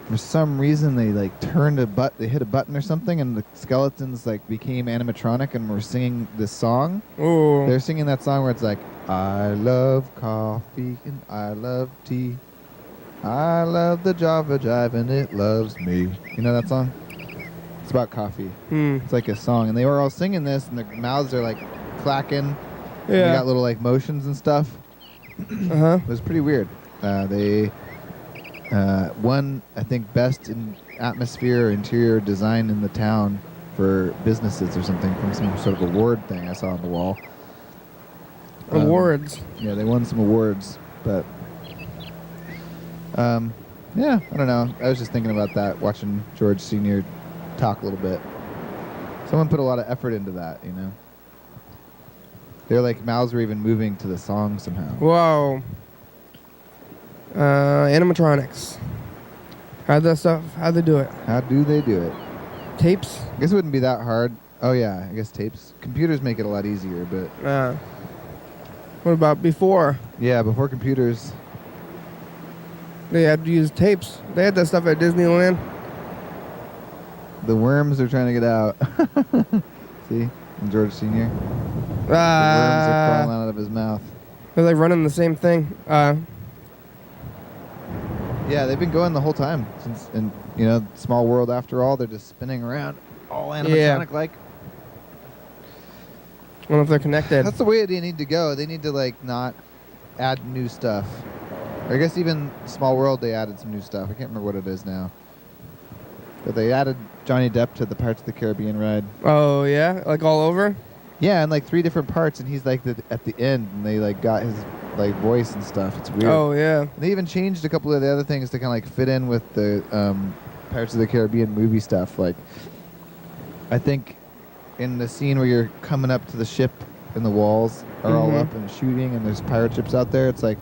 Speaker 2: for some reason they like they hit a button or something, and the skeletons like became animatronic and were singing this song.
Speaker 1: Ooh.
Speaker 2: They're singing that song where it's like, I love coffee and I love tea. I love the Java Jive and it loves me. You know that song? It's about coffee. It's like a song, and they were all singing this, and their mouths are like clacking.
Speaker 1: Yeah.
Speaker 2: And they got little like motions and stuff.
Speaker 1: Uh-huh.
Speaker 2: It was pretty weird. They won, I think, best in atmosphere or interior design in the town for businesses or something from some sort of award thing I saw on the wall.
Speaker 1: Awards.
Speaker 2: Yeah, they won some awards, but yeah, I don't know. I was just thinking about that, watching George Sr. talk a little bit. Someone put a lot of effort into that, you know. Their like mouths were even moving to the song somehow.
Speaker 1: Whoa. Animatronics. How'd they do it?
Speaker 2: How do they do it?
Speaker 1: Tapes?
Speaker 2: I guess it wouldn't be that hard. Oh yeah, I guess tapes. Computers make it a lot easier, but
Speaker 1: what about before?
Speaker 2: yeah, before computers.
Speaker 1: They had to use tapes. They had that stuff at Disneyland.
Speaker 2: The worms are trying to get out. See? And George Sr. The worms are crawling out of his mouth.
Speaker 1: They're like running the same thing.
Speaker 2: Yeah, they've been going the whole time. Since, and you know, Small World after all, they're just spinning around all animatronic like.
Speaker 9: I don't know if they're connected.
Speaker 2: That's the way they need to go. They need to like not add new stuff. Or I guess even Small World they added some new stuff. I can't remember what it is now. But they added Johnny Depp to the Pirates of the Caribbean ride.
Speaker 9: Oh yeah, like all over.
Speaker 2: Yeah, and like 3 different parts, and he's like at the end, and they like got his like voice and stuff. It's weird.
Speaker 9: Oh yeah.
Speaker 2: And they even changed a couple of the other things to kind of like fit in with the Pirates of the Caribbean movie stuff. Like, I think in the scene where you're coming up to the ship and the walls are all up and shooting, and there's pirate ships out there. It's like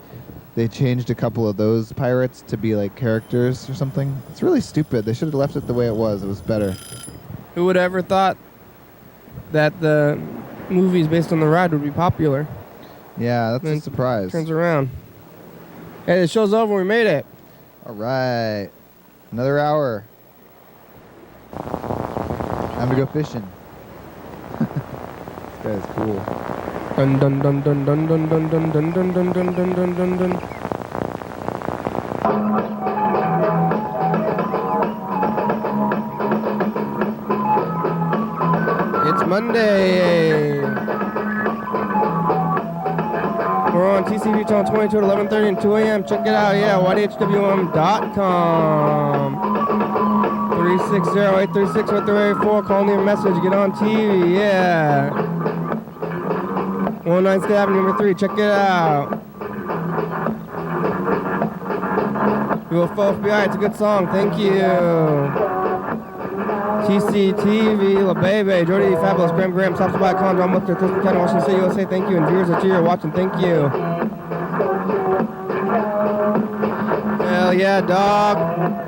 Speaker 2: they changed a couple of those pirates to be like characters or something. It's really stupid. They should have left it the way it was. It was better.
Speaker 9: Who would ever thought that the movies based on the ride would be popular?
Speaker 2: Yeah, that's a surprise.
Speaker 9: Turns around. Hey, the show's over. We made it.
Speaker 2: All right. Another hour. Time to go fishing. This guy's cool.
Speaker 9: Dun dun dun dun dun dun dun dun dun dun dun dun dun dun dun dun. It's Monday. We're on TCTV channel 22 at 11:30 and 2 a.m. Check it out. Yeah, YDHWM.com. 360-836-4. Call me a message. Get on TV. Yeah. 109 State Avenue, number 3. Check it out. UFO FBI. It's a good song. Thank you. TCTV, La Bebe, Jordy Fabulous, Graham, StopSby.com, John Muster, Thurston County, Washington State, USA. Thank you. And viewers that you're watching, thank you. Hell yeah, dog.